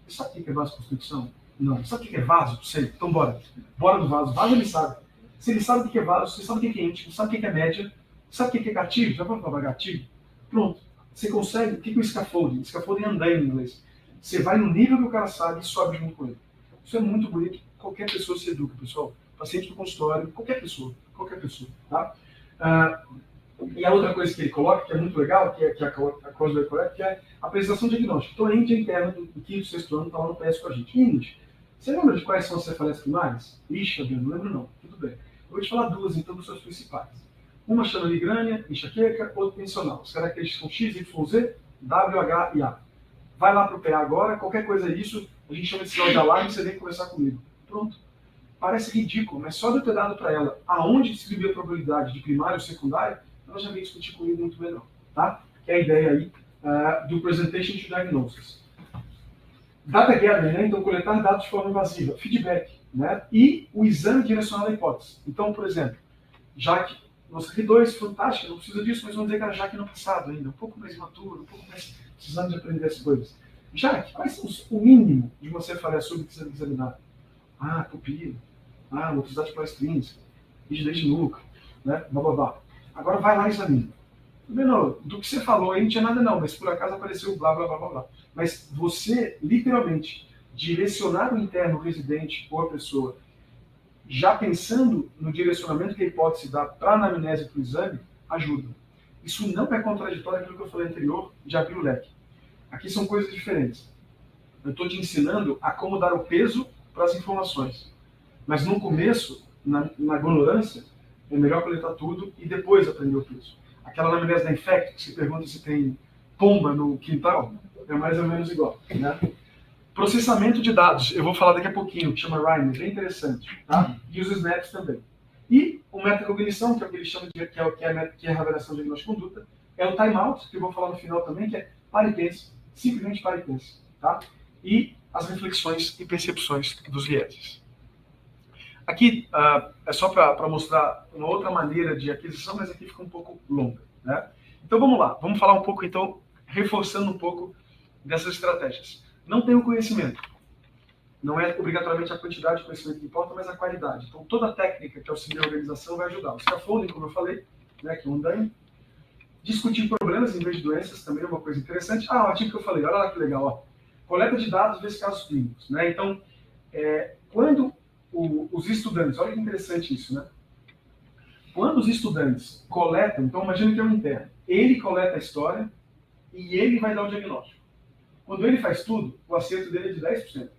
Você sabe o que é vasoconstricção? Não. Sabe o que é vaso? Sei. Então bora. Bora do vaso. Vaso ele sabe. Se ele sabe o que é vaso, você sabe o que é íntimo, sabe o que é média, sabe o que é gatilho? Já pode falar gatilho? Pronto. Você consegue. O que é o scaffolding? Scaffolding é andar em inglês. Você vai no nível que o cara sabe e sobe junto com ele. Isso é muito bonito. Qualquer pessoa se educa, pessoal. Paciente do consultório, qualquer pessoa. Qualquer pessoa. Tá? E a outra coisa que ele coloca, que é muito legal, que é a Crosby Correct, que é a apresentação diagnóstica. Então, a Índia interna do quinto, sexto ano está lá no PS com a gente. Índia, você lembra de quais são as cefaleas primárias? Ixi, Adriano, não lembro não. Tudo bem. Eu vou te falar duas, então, das suas principais. Uma chama migrânia, enxaqueca, outra tensional. As características são X, Y, Z, W, H e A. Vai lá para o PA agora, qualquer coisa disso, a gente chama de sinal de alarme e você vem conversar comigo. Pronto. Parece ridículo, mas só de eu ter dado para ela aonde distribuir a probabilidade de primário ou secundário, ela já veio discutir comigo muito melhor. Tá? Que é a ideia aí do Presentation to Diagnosis. Data gathering, né? Então coletar dados de forma invasiva, feedback, né? E o exame direcionado à hipótese. Então, por exemplo, Jaque, nossa R2, fantástica, não precisa disso, mas vamos dizer que era Jaque no passado ainda, um pouco mais imaturo, um pouco mais precisando de aprender as coisas. Jaque, quais são o mínimo de uma cefaleia sub que precisa examinar? Pupila, motricidade pós-clínica, rigidez de núcleo, né? Blá. Agora vai lá e examina. Do que você falou aí não tinha nada não, mas por acaso apareceu blá. Mas você, literalmente, direcionar o interno, o residente ou a pessoa, já pensando no direcionamento que a hipótese dá para a anamnese e para o exame, ajuda. Isso não é contraditório com aquilo que eu falei anterior de abrir o leque. Aqui são coisas diferentes. Eu estou te ensinando a como dar o peso para as informações. Mas no começo, na ignorância, é melhor coletar tudo e depois aprender o peso. Aquela anamnese da Infect, que se pergunta se tem pomba no quintal, é mais ou menos igual. Né? Processamento de dados, eu vou falar daqui a pouquinho, que chama RIME, bem interessante. Tá? E os SNAPs também. E o metacognição, que é o que eles chamam de que é a revelação de diagnóstico de conduta, é o timeout, que eu vou falar no final também, que é pare e pense, simplesmente pare e pense. Tá? E as reflexões e percepções dos vieses. Aqui é só para mostrar uma outra maneira de aquisição, mas aqui fica um pouco longa. Né? Então vamos lá, vamos falar um pouco, então, reforçando um pouco dessas estratégias. Não tenho conhecimento. Não é obrigatoriamente a quantidade de conhecimento que importa, mas a qualidade. Então toda a técnica que auxilia a organização vai ajudar. O scaffolding, como eu falei, né, que é um andaime. Discutir problemas em vez de doenças também é uma coisa interessante. O artigo que eu falei, olha lá que legal. Ó. Coleta de dados vezes casos clínicos. Né? Então, quando os estudantes, olha que interessante isso, né? Quando os estudantes coletam, então imagina que é um interno, ele coleta a história e ele vai dar o diagnóstico. Quando ele faz tudo, o acerto dele é de 10%.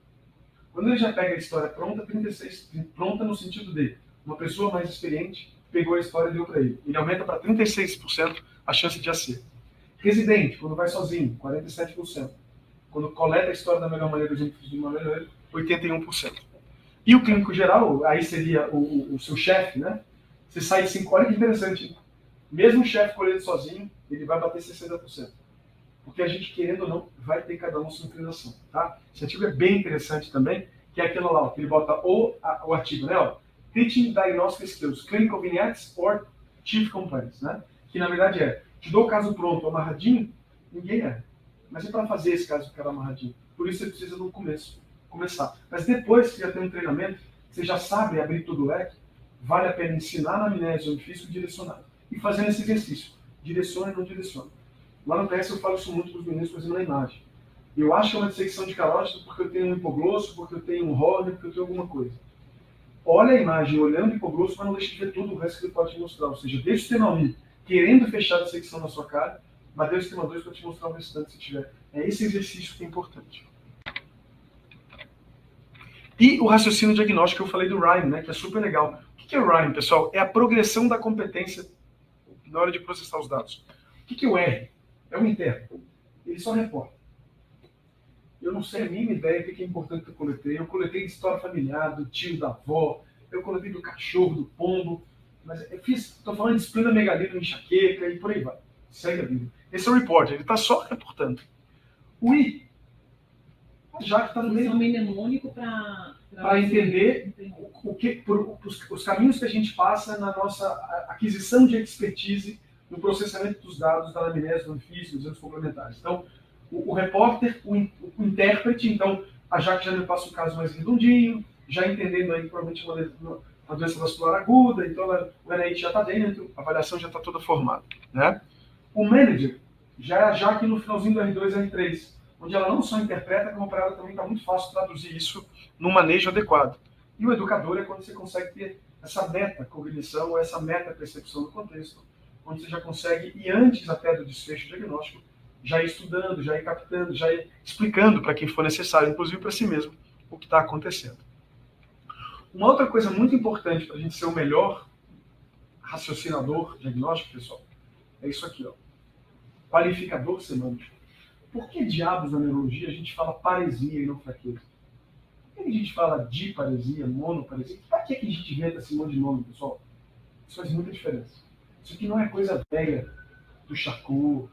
Quando ele já pega a história pronta, 36%, pronta no sentido de uma pessoa mais experiente pegou a história e deu para ele. Ele aumenta para 36% a chance de acerto. Residente, quando vai sozinho, 47%. Quando coleta a história da melhor maneira, de uma maneira, 81%. E o clínico geral, aí seria o seu chefe, né? Você sai de 5, olha que interessante. Mesmo o chefe colhendo sozinho, ele vai bater 60%. Porque a gente, querendo ou não, vai ter cada um sua inclinação, tá? Esse artigo é bem interessante também, que é aquilo lá, ó, que ele bota o artigo, né? Ó, Teaching Diagnostic Skills, Clinical Vignettes or Chief Compliance, né? Que na verdade te dou o caso pronto, amarradinho, ninguém é. Mas é para fazer esse caso ficar amarradinho. Por isso você precisa no começo começar. Mas depois que já tem um treinamento, você já sabe abrir todo o leque, vale a pena ensinar na amnésia o físico e direcionar. E fazendo esse exercício, direciona e não direciona. Lá no PS eu falo isso muito para os meninos fazendo a imagem. Eu acho que é uma dissecção de carótida porque eu tenho um hipoglosso, porque eu tenho um horn, porque eu tenho alguma coisa. Olha a imagem olhando o hipoglosso, mas não deixe de ver tudo o resto que ele pode te mostrar. Ou seja, deixa o sistema 1 querendo fechar a dissecção na sua cara, mas deixa o sistema 2 para te mostrar o restante se tiver. É esse exercício que é importante. E o raciocínio diagnóstico que eu falei do RIME, né, que é super legal. O que é o RIME, pessoal? É a progressão da competência na hora de processar os dados. O que é o R? É o interno. Ele só reporta. Eu não sei a mínima ideia do que é importante que eu coletei. Eu coletei de história familiar, do tio, da avó, eu coletei do cachorro, do pombo, mas estou falando de disciplina megalino, enxaqueca e por aí vai. Segue a vida. Esse é o report, ele está só reportando. O I, já que está no meio. Mnemônico para entender os caminhos que a gente passa na nossa aquisição de expertise no processamento dos dados da anamnese, do físico, dos exames complementares. Então, o repórter, o intérprete, então, a Jaque já me passa um caso mais redondinho, já entendendo aí provavelmente uma doença vascular aguda, então o NIH já está dentro, a avaliação já está toda formada. Né? O manager já é a Jaque no finalzinho do R2 e R3, onde ela não só interpreta, como para ela também está muito fácil traduzir isso num manejo adequado. E o educador é quando você consegue ter essa meta-cognição, ou essa meta-percepção do contexto, onde você já consegue ir antes até do desfecho diagnóstico, já ir estudando, já ir captando, já ir explicando para quem for necessário, inclusive para si mesmo, o que está acontecendo. Uma outra coisa muito importante para a gente ser o melhor raciocinador diagnóstico, pessoal, é isso aqui, ó. Qualificador semântico. Por que diabos na neurologia a gente fala paresia e não fraqueza? Por que a gente fala diparesia, monoparesia? Para que a gente inventa esse monte de nome, pessoal? Isso faz muita diferença. Isso aqui não é coisa velha do Charcot,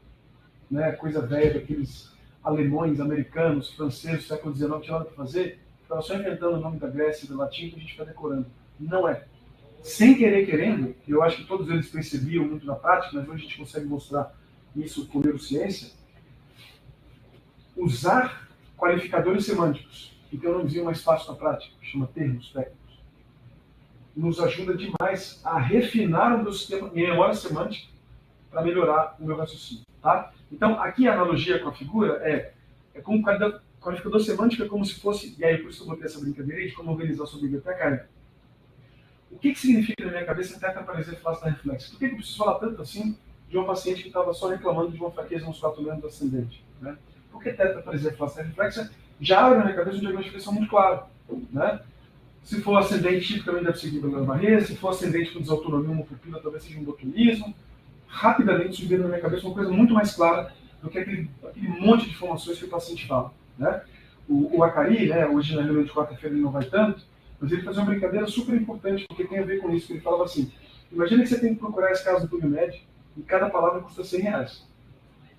né? Coisa velha daqueles alemães, americanos, franceses do século XIX, tinha nada para fazer, ficava só inventando o nome da Grécia e do latim que a gente fica decorando. Não é. Sem querer, querendo, eu acho que todos eles percebiam muito na prática, mas hoje a gente consegue mostrar isso com neurociência, usar qualificadores semânticos, que tem um nomezinho mais fácil na prática, que chama termos técnicos, nos ajuda demais a refinar o meu sistema, minha memória semântica, para melhorar o meu raciocínio. Tá? Então, aqui a analogia com a figura é como qualificador semântico é como se fosse, e aí por isso eu botei essa brincadeira de como organizar a sua biblioteca. O que significa na minha cabeça tetraparesia flácida reflexa? Por que eu preciso falar tanto assim de um paciente que estava só reclamando de uma fraqueza muscular membro ascendente? Né? Porque tetraparesia flácida reflexa já abre na minha cabeça um diagnóstico muito claro. Né? Se for ascendente, tipicamente deve seguir pela barreira. Se for ascendente com desautonomia, uma pupila, talvez seja um botulismo. Rapidamente subir na minha cabeça uma coisa muito mais clara do que aquele monte de informações que o paciente fala. Né? O Acari, né, hoje na reunião de quarta-feira ele não vai tanto, mas ele fazia uma brincadeira super importante, porque tem a ver com isso. Ele falava assim, imagina que você tem que procurar esse caso do PubMed e cada palavra custa R$100.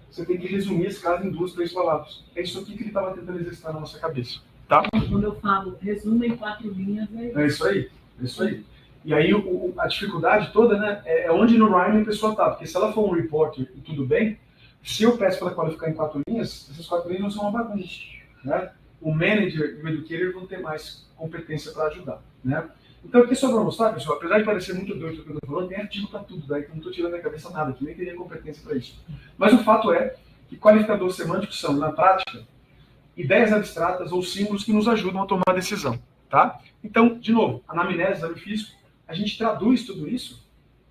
Você tem que resumir esse caso em 2, 3 palavras. É isso aqui que ele estava tentando exercitar na nossa cabeça. Tá? Quando eu falo resumo em 4 linhas, é isso aí. É isso aí. E aí a dificuldade toda, né, é onde no Rhyme a pessoa está. Porque se ela for um reporter e tudo bem, se eu peço para ela qualificar em 4 linhas, essas 4 linhas não são uma bagunça. Né? O manager e o educator vão ter mais competência para ajudar. Né? Então aqui só para mostrar, pessoal, apesar de parecer muito doido o que eu estou falando, tem artigo para tudo, daí que eu não estou tirando da cabeça nada, que nem teria competência para isso. Mas o fato é que qualificadores semânticos são, na prática, ideias abstratas ou símbolos que nos ajudam a tomar a decisão. Tá? Então, de novo, anamnese, exame físico, a gente traduz tudo isso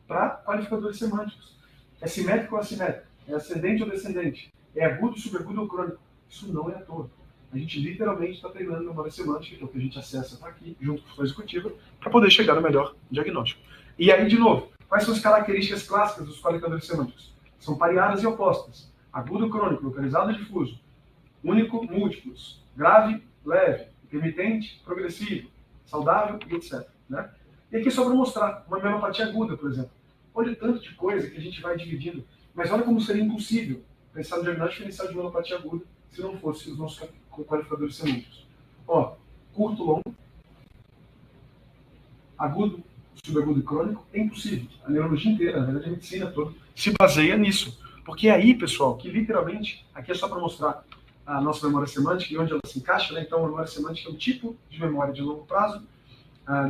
para qualificadores semânticos. É simétrico ou assimétrico? É ascendente ou descendente? É agudo, subagudo ou crônico? Isso não é à toa. A gente literalmente está treinando memória semântica, que é o que a gente acessa para aqui, junto com a executiva, para poder chegar no melhor diagnóstico. E aí, de novo, quais são as características clássicas dos qualificadores semânticos? São pareadas e opostas. Agudo, crônico, localizado e difuso. Único, múltiplos. Grave, leve. Intermitente, progressivo. Saudável e etc. Né? E aqui é só para mostrar uma mielopatia aguda, por exemplo. Olha o tanto de coisa que a gente vai dividindo. Mas olha como seria impossível pensar no diagnóstico diferencial de mielopatia aguda se não fosse os nossos qualificadores semânticos. Ó, curto, longo, agudo, subagudo e crônico, é impossível. A neurologia inteira, na verdade a medicina toda, se baseia nisso. Porque é aí, pessoal, que literalmente, aqui é só para mostrar a nossa memória semântica e onde ela se encaixa, né? Então, a memória semântica é um tipo de memória de longo prazo,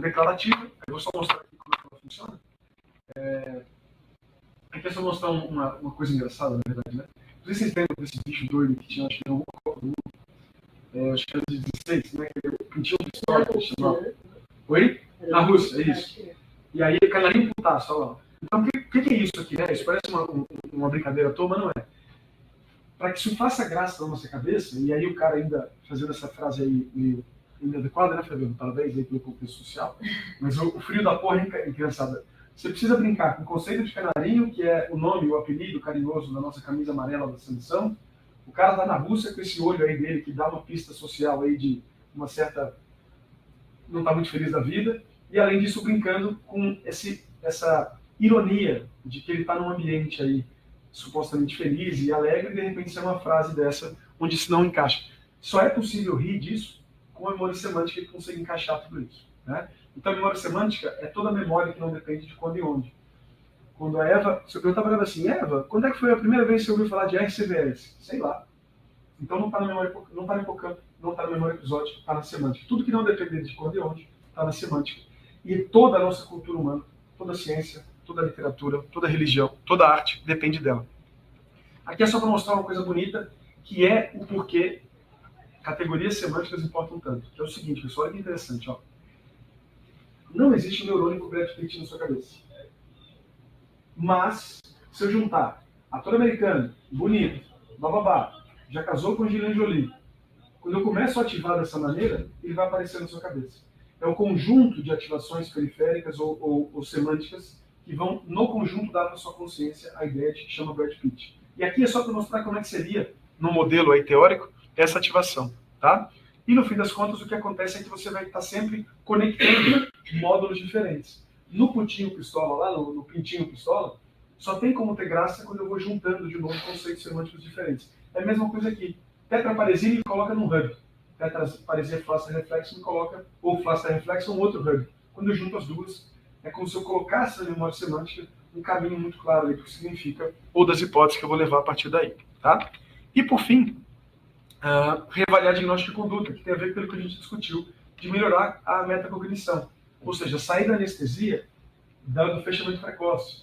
declarativa. Eu vou só mostrar aqui como é que ela funciona. Aqui é só mostrar uma coisa engraçada, na verdade, né? Não sei se vocês lembram desse bicho doido que tinha, acho que era Copa do Mundo, acho que era de 16, né? Que tinha um pistola que chamava. Oi? Na Rússia, é isso. E aí o canarinho putaço, olha lá. Então, o que é isso aqui, né? Isso parece uma brincadeira toda, mas não é. Para que isso faça graça na nossa cabeça, e aí o cara ainda fazendo essa frase aí meio inadequada, né, Fabiano? Parabéns aí pelo contexto social. Mas o frio da porra, hein, criançada? Você precisa brincar com o conceito de canarinho, que é o nome, o apelido carinhoso da nossa camisa amarela da seleção. O cara tá na Rússia com esse olho aí dele, que dá uma pista social aí de uma certa... não tá muito feliz da vida. E além disso, brincando com essa ironia de que ele tá num ambiente aí supostamente feliz e alegre, e de repente é uma frase dessa onde isso não encaixa. Só é possível rir disso com a memória semântica que consegue encaixar tudo isso, né? Então, a memória semântica é toda a memória que não depende de quando e onde. Quando a Eva... Se eu estava falando assim, Eva, quando é que foi a primeira vez que você ouviu falar de RCVS? Sei lá. Então, não está na memória, não está no hipocampo, não está na memória episódica, está na semântica. Tudo que não depende de quando e onde está na semântica. E toda a nossa cultura humana, toda a ciência, toda a literatura, toda a religião, toda a arte depende dela. Aqui é só para mostrar uma coisa bonita, que é o porquê categorias semânticas importam tanto. Que é o seguinte, pessoal, olha que interessante, ó. Não existe neurônio com Brad Pitt na sua cabeça. Mas, se eu juntar ator americano, bonito, bababá, já casou com Angelina Jolie, quando eu começo a ativar dessa maneira, ele vai aparecer na sua cabeça. É o conjunto de ativações periféricas ou semânticas que vão, no conjunto, dar para sua consciência a ideia de que chama Brad Pitt. E aqui é só para mostrar como é que seria, no modelo aí teórico, essa ativação, tá? E no fim das contas, o que acontece é que você vai estar sempre conectando módulos diferentes. No putinho pistola, lá no pintinho pistola, só tem como ter graça quando eu vou juntando de novo conceitos semânticos diferentes. É a mesma coisa aqui. Tetraparesia me coloca num hub. Tetraparesia flácida reflexo me coloca, ou flácida reflexo, um outro hub. Quando eu junto as duas, é como se eu colocasse na memória semântica um caminho muito claro aí do que significa, ou das hipóteses que eu vou levar a partir daí. Tá? E por fim, reavaliar diagnóstico de conduta, que tem a ver com o que a gente discutiu, de melhorar a metacognição. Ou seja, sair da anestesia do fechamento precoce,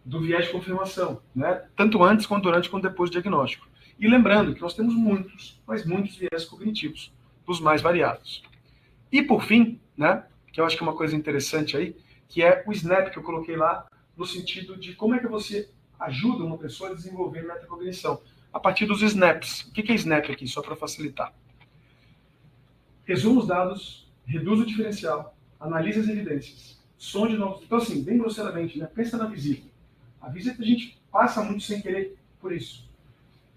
do viés de confirmação, né? Tanto antes, quanto durante, quanto depois do diagnóstico. E lembrando que nós temos muitos, mas muitos viés cognitivos, os mais variados. E por fim, né, que eu acho que é uma coisa interessante aí, que é o SNAP que eu coloquei lá, no sentido de como é que você ajuda uma pessoa a desenvolver metacognição. A partir dos SNAPs. O que é SNAP aqui, só para facilitar? Resuma os dados, reduz o diferencial, analisa as evidências, sonde novos... Então, assim, bem grosseiramente, né? Pensa na visita. A visita a gente passa muito sem querer por isso.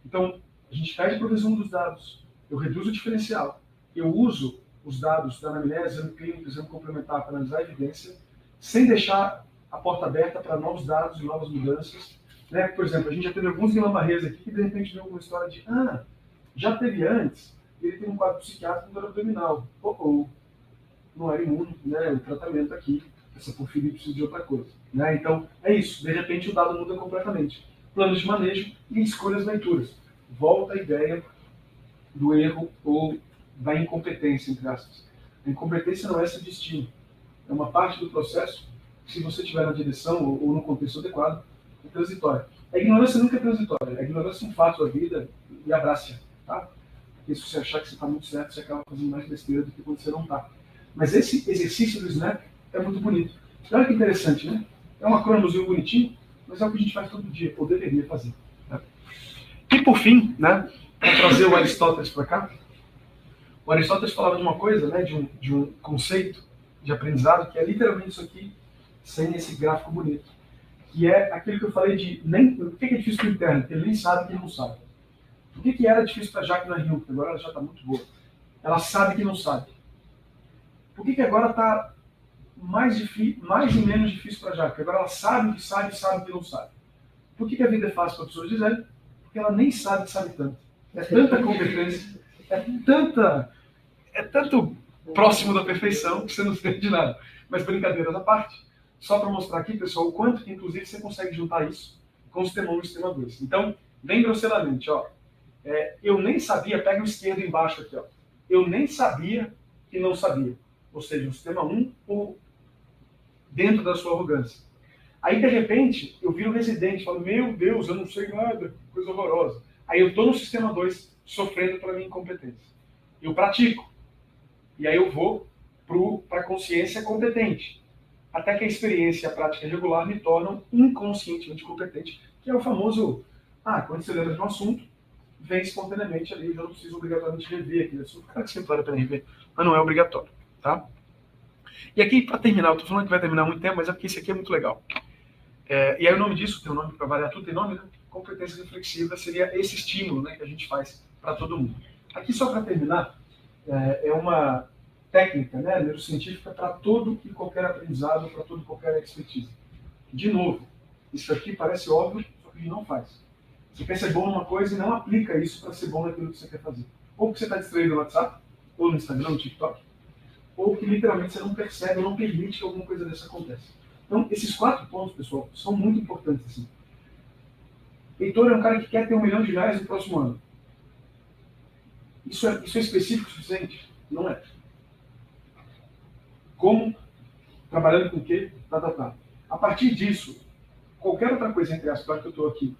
Então, a gente pede para o resumo dos dados, eu reduzo o diferencial, eu uso os dados da anamnese, exame clínico, exame complementar para analisar a evidência, sem deixar a porta aberta para novos dados e novas mudanças. Né? Por exemplo, a gente já teve alguns Guillain-Barrés aqui que de repente deu uma história de já teve antes, ele tem um quadro psiquiátrico com dor abdominal. Não era imune, né? O tratamento aqui, essa porfiria precisa de outra coisa. Né? Então, é isso. De repente, o dado muda completamente. Planos de manejo e escolhas leituras. Volta a ideia do erro ou da incompetência, entre aspas. A incompetência não é esse destino. É uma parte do processo que, se você estiver na direção ou no contexto adequado, é transitória. A ignorância nunca é transitória. A ignorância é um fato da vida e abraça. Tá? Porque se você achar que você está muito certo, você acaba fazendo mais besteira do que quando você não está. Mas esse exercício do SNAP é muito bonito. Olha que interessante, né? É um acrônimozinho bonitinho, mas é o que a gente faz todo dia, ou deveria fazer. Né? E por fim, né, para trazer o Aristóteles para cá, o Aristóteles falava de uma coisa, né, de um conceito de aprendizado, que é literalmente isso aqui, sem esse gráfico bonito. Que é aquilo que eu falei de... Por que é difícil para o interno? Porque ele nem sabe que ele não sabe. Por que era difícil para a Jaque na Rio? Porque agora ela já está muito boa. Ela sabe que não sabe. Por que agora está mais e menos difícil para a Jaque. Agora ela sabe que sabe que não sabe. Por que a vida é fácil para a pessoa dizer? Porque ela nem sabe que sabe tanto. É tanta competência, é tanto próximo da perfeição que você não entende de nada. Mas brincadeiras à parte, só para mostrar aqui, pessoal, o quanto que inclusive você consegue juntar isso com o sistema 1 e o sistema 2. Então, bem grosseiramente, ó, eu nem sabia, pega o esquerdo embaixo aqui, ó. Eu nem sabia que não sabia. Ou seja, o sistema 1 ou dentro da sua arrogância. Aí, de repente, eu viro residente, falo, meu Deus, eu não sei nada, coisa horrorosa. Aí eu estou no sistema 2, sofrendo pela minha incompetência. Eu pratico. E aí eu vou para a consciência competente. Até que a experiência e a prática regular me tornam inconscientemente competente, que é o famoso, quando você lembra de um assunto, vem espontaneamente ali, eu não preciso obrigatoriamente rever aquele assunto. Claro que sempre vale a pena rever, mas não é obrigatório, tá? E aqui, para terminar, eu estou falando que vai terminar muito tempo, mas é porque esse aqui é muito legal. E aí o nome disso, tem um nome para variar tudo, tem nome, né? Competência reflexiva seria esse estímulo, né, que a gente faz para todo mundo. Aqui, só para terminar, é uma técnica, né, neurocientífica para todo e qualquer aprendizado, para todo e qualquer expertise. De novo, isso aqui parece óbvio, só que a gente não faz. Você quer ser bom numa coisa e não aplica isso para ser bom naquilo que você quer fazer. Ou porque você está distraído no WhatsApp, ou no Instagram, no TikTok, ou que literalmente você não percebe ou não permite que alguma coisa dessa aconteça. Então, esses 4 pontos, pessoal, são muito importantes. Assim. Heitor é um cara que quer ter R$1 milhão no próximo ano. Isso é específico o suficiente? Não é. Como? Trabalhando com o quê? Tá. A partir disso, qualquer outra coisa, entre aspas, que eu estou aqui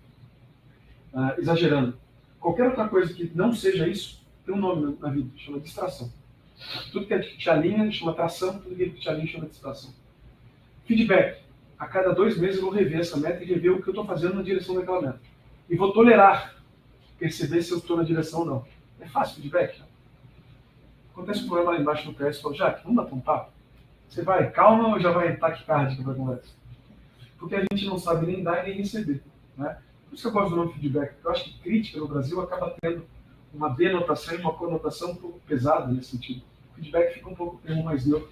exagerando, qualquer outra coisa que não seja isso, tem um nome na vida, chama distração. Tudo que te alinha chama atração, tudo que te alinha chama distração. Feedback. A cada 2 meses eu vou rever essa meta e rever o que eu estou fazendo na direção daquela meta. E vou tolerar, perceber se eu estou na direção ou não. É fácil feedback. Né? Acontece um problema lá embaixo no PS, falo, Jaque, vamos apontar? Você vai calma ou já vai taquicárdica para a conversa? Porque a gente não sabe nem dar e nem receber. Né? Por isso que eu gosto do nome feedback. Porque eu acho que crítica no Brasil acaba tendo uma denotação e uma conotação um pouco pesada nesse sentido. O feedback fica um pouco termo mais neutro.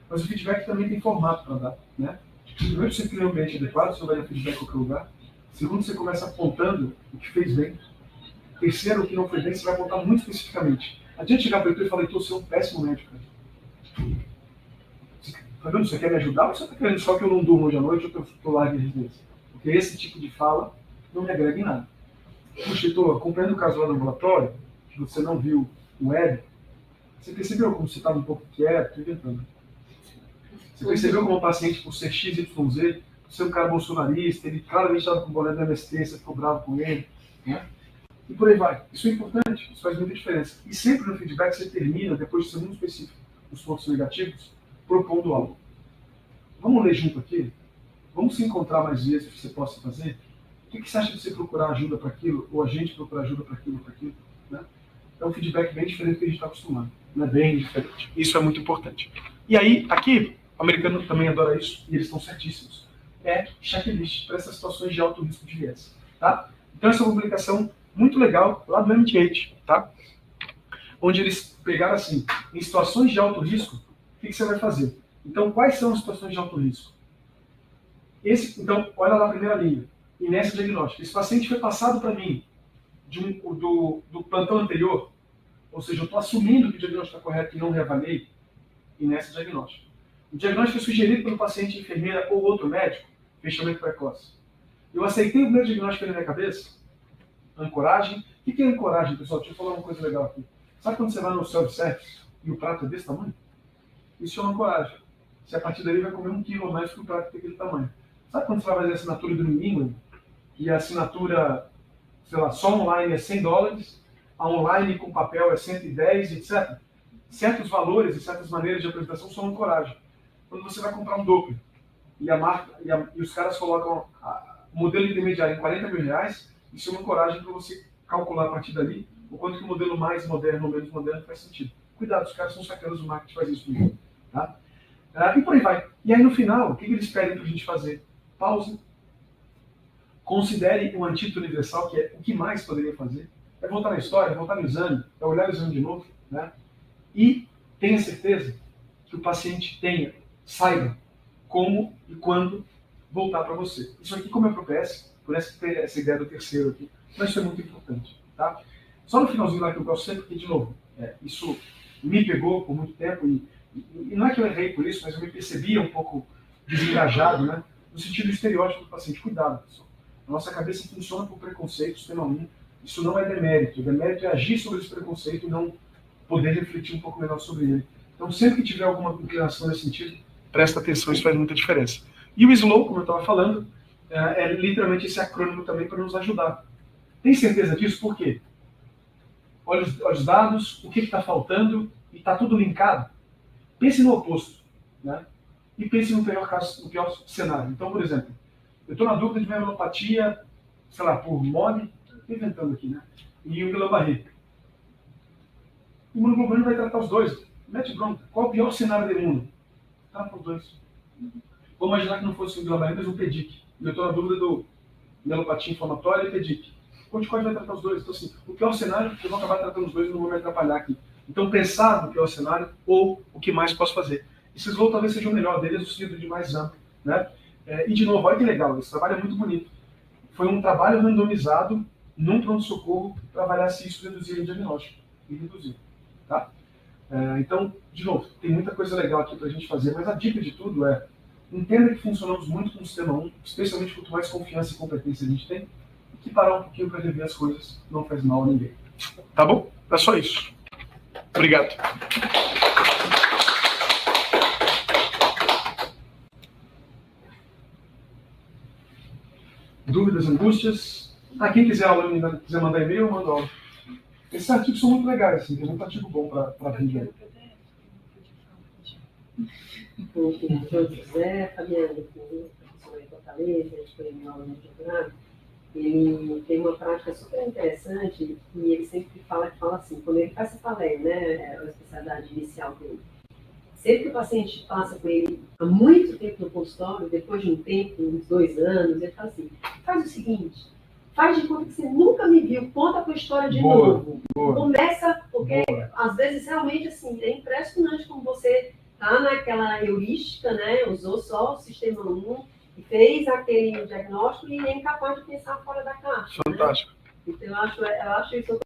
Mas o feedback também tem formato para dar. Né? Primeiro, você cria um ambiente adequado, você vai dar feedback em qualquer lugar. Segundo, você começa apontando o que fez bem. Terceiro, o que não foi bem, você vai apontar muito especificamente. Adiante chegar para ele e falar, Heitor, você é um péssimo médico. Tá vendo? Você quer me ajudar ou você está querendo só que eu não durmo hoje à noite ou que eu estou lá de residência? Porque esse tipo de fala não me agrega em nada. Puxa, Heitor, acompanhando o caso lá no ambulatório, que você não viu o web, você percebeu como você estava um pouco quieto, inventando. Você percebeu como o paciente, por ser XYZ, por ser um cara bolsonarista, ele claramente estava com o boné da MST, você ficou bravo com ele, né? E por aí vai. Isso é importante, isso faz muita diferença. E sempre no feedback você termina, depois de ser muito específico, os pontos negativos, propondo algo. Vamos ler junto aqui? Vamos se encontrar mais vezes que você possa fazer? O que você acha de você procurar ajuda para aquilo, ou a gente procurar ajuda para aquilo, né? É um feedback bem diferente do que a gente está acostumado. Não é bem diferente. Isso é muito importante. E aí, aqui, o americano também adora isso, e eles estão certíssimos. É checklist para essas situações de alto risco de viés. Tá? Então, essa é uma publicação muito legal lá do MTH, tá? Onde eles pegaram assim, em situações de alto risco, o que você vai fazer? Então, quais são as situações de alto risco? Então, olha lá a primeira linha. Inércia diagnóstica. Esse paciente foi passado para mim do plantão anterior, ou seja, eu estou assumindo que o diagnóstico está correto e não reavaliei, inércia diagnóstica. O diagnóstico é sugerido pelo paciente, enfermeira ou outro médico, fechamento precoce. Eu aceitei o primeiro diagnóstico na minha cabeça, ancoragem. O que é ancoragem, pessoal? Deixa eu falar uma coisa legal aqui. Sabe quando você vai no self-service e o prato é desse tamanho? Isso é uma ancoragem. Você a partir daí vai comer 1 quilo a mais que o prato tem aquele tamanho. Sabe quando você vai fazer a assinatura do New England e a assinatura, sei lá, só online é $100, a online com papel é 110, etc. Certos valores e certas maneiras de apresentação são ancoragem. Quando você vai comprar um Doppler e a marca e os caras colocam o modelo intermediário em R$40 mil, isso é uma ancoragem para você calcular a partir dali o quanto que o modelo mais moderno ou menos moderno faz sentido. Cuidado, os caras são sacanas, o marketing faz isso mesmo. Tá? E por aí vai. E aí no final, o que eles pedem para a gente fazer? Pausa. Considere um antídoto universal, que é o que mais poderia fazer. É voltar na história, é voltar no exame, é olhar o exame de novo. Né? E tenha certeza que o paciente tenha saiba como e quando voltar para você. Isso aqui, como é para o PS, por essa ideia do terceiro aqui, mas isso é muito importante. Tá? Só no finalzinho lá que eu gosto sempre, porque, de novo, isso me pegou por muito tempo, e não é que eu errei por isso, mas eu me percebia um pouco desengajado, né? No sentido do estereótipo do paciente. Cuidado, pessoal. A nossa cabeça funciona por preconceitos, tema 1. Isso não é demérito. O demérito é agir sobre esse preconceito e não poder refletir um pouco melhor sobre ele. Então, sempre que tiver alguma inclinação nesse sentido, presta atenção, isso faz muita diferença. E o SLOW, como eu estava falando, é literalmente esse acrônimo também para nos ajudar. Tem certeza disso? Por quê? Olha os dados, o que está faltando, e está tudo linkado. Pense no oposto, né? E pense no pior caso, no pior cenário. Então, por exemplo, eu estou na dúvida de mielopatia, sei lá, por MOG, estou inventando aqui, né? E o Guillain-Barré. O imunoglobulina vai tratar os dois. Mete bronca. Qual é o pior cenário de imuno? Trata os dois. Vou imaginar que não fosse o Guillain-Barré, mas o PEDIC. Eu estou na dúvida do mielopatia inflamatória e PEDIC. O corticoide vai tratar os dois. Então, assim, o pior cenário, eu vou acabar tratando os dois e não vou me atrapalhar aqui. Então, pensar no pior cenário ou o que mais posso fazer. Esse slow talvez seja o melhor deles, no sentido de mais amplo, né? E, de novo, olha que legal, esse trabalho é muito bonito. Foi um trabalho randomizado num pronto-socorro para avaliar se isso reduzia o diagnóstico. E reduziu. Tá? Então, de novo, tem muita coisa legal aqui para a gente fazer, mas a dica de tudo é: entenda que funcionamos muito com o sistema 1, especialmente quanto mais confiança e competência a gente tem, e que parar um pouquinho para rever as coisas não faz mal a ninguém. Tá bom? É só isso. Obrigado. Dúvidas, angústias? Quem quiser aula, quiser mandar e-mail, eu mando aula. Esses artigos são muito legais, assim, tem muito artigo bom para vir aí. O João José, Fabiano, professor em Fortaleza, ele foi em aula no Jornal, ele tem uma prática super interessante e ele sempre fala assim, quando ele faz essa palestra, né, a especialidade inicial dele, sempre que o paciente passa com ele há muito tempo no consultório, depois de um tempo, uns 2 anos, ele fala assim: faz o seguinte, faz de conta que você nunca me viu, conta a tua história de novo. Começa, porque às vezes realmente assim, é impressionante como você está naquela heurística, né? Usou só o sistema 1 e fez aquele diagnóstico e é incapaz de pensar fora da caixa. Fantástico. Né? Então eu acho isso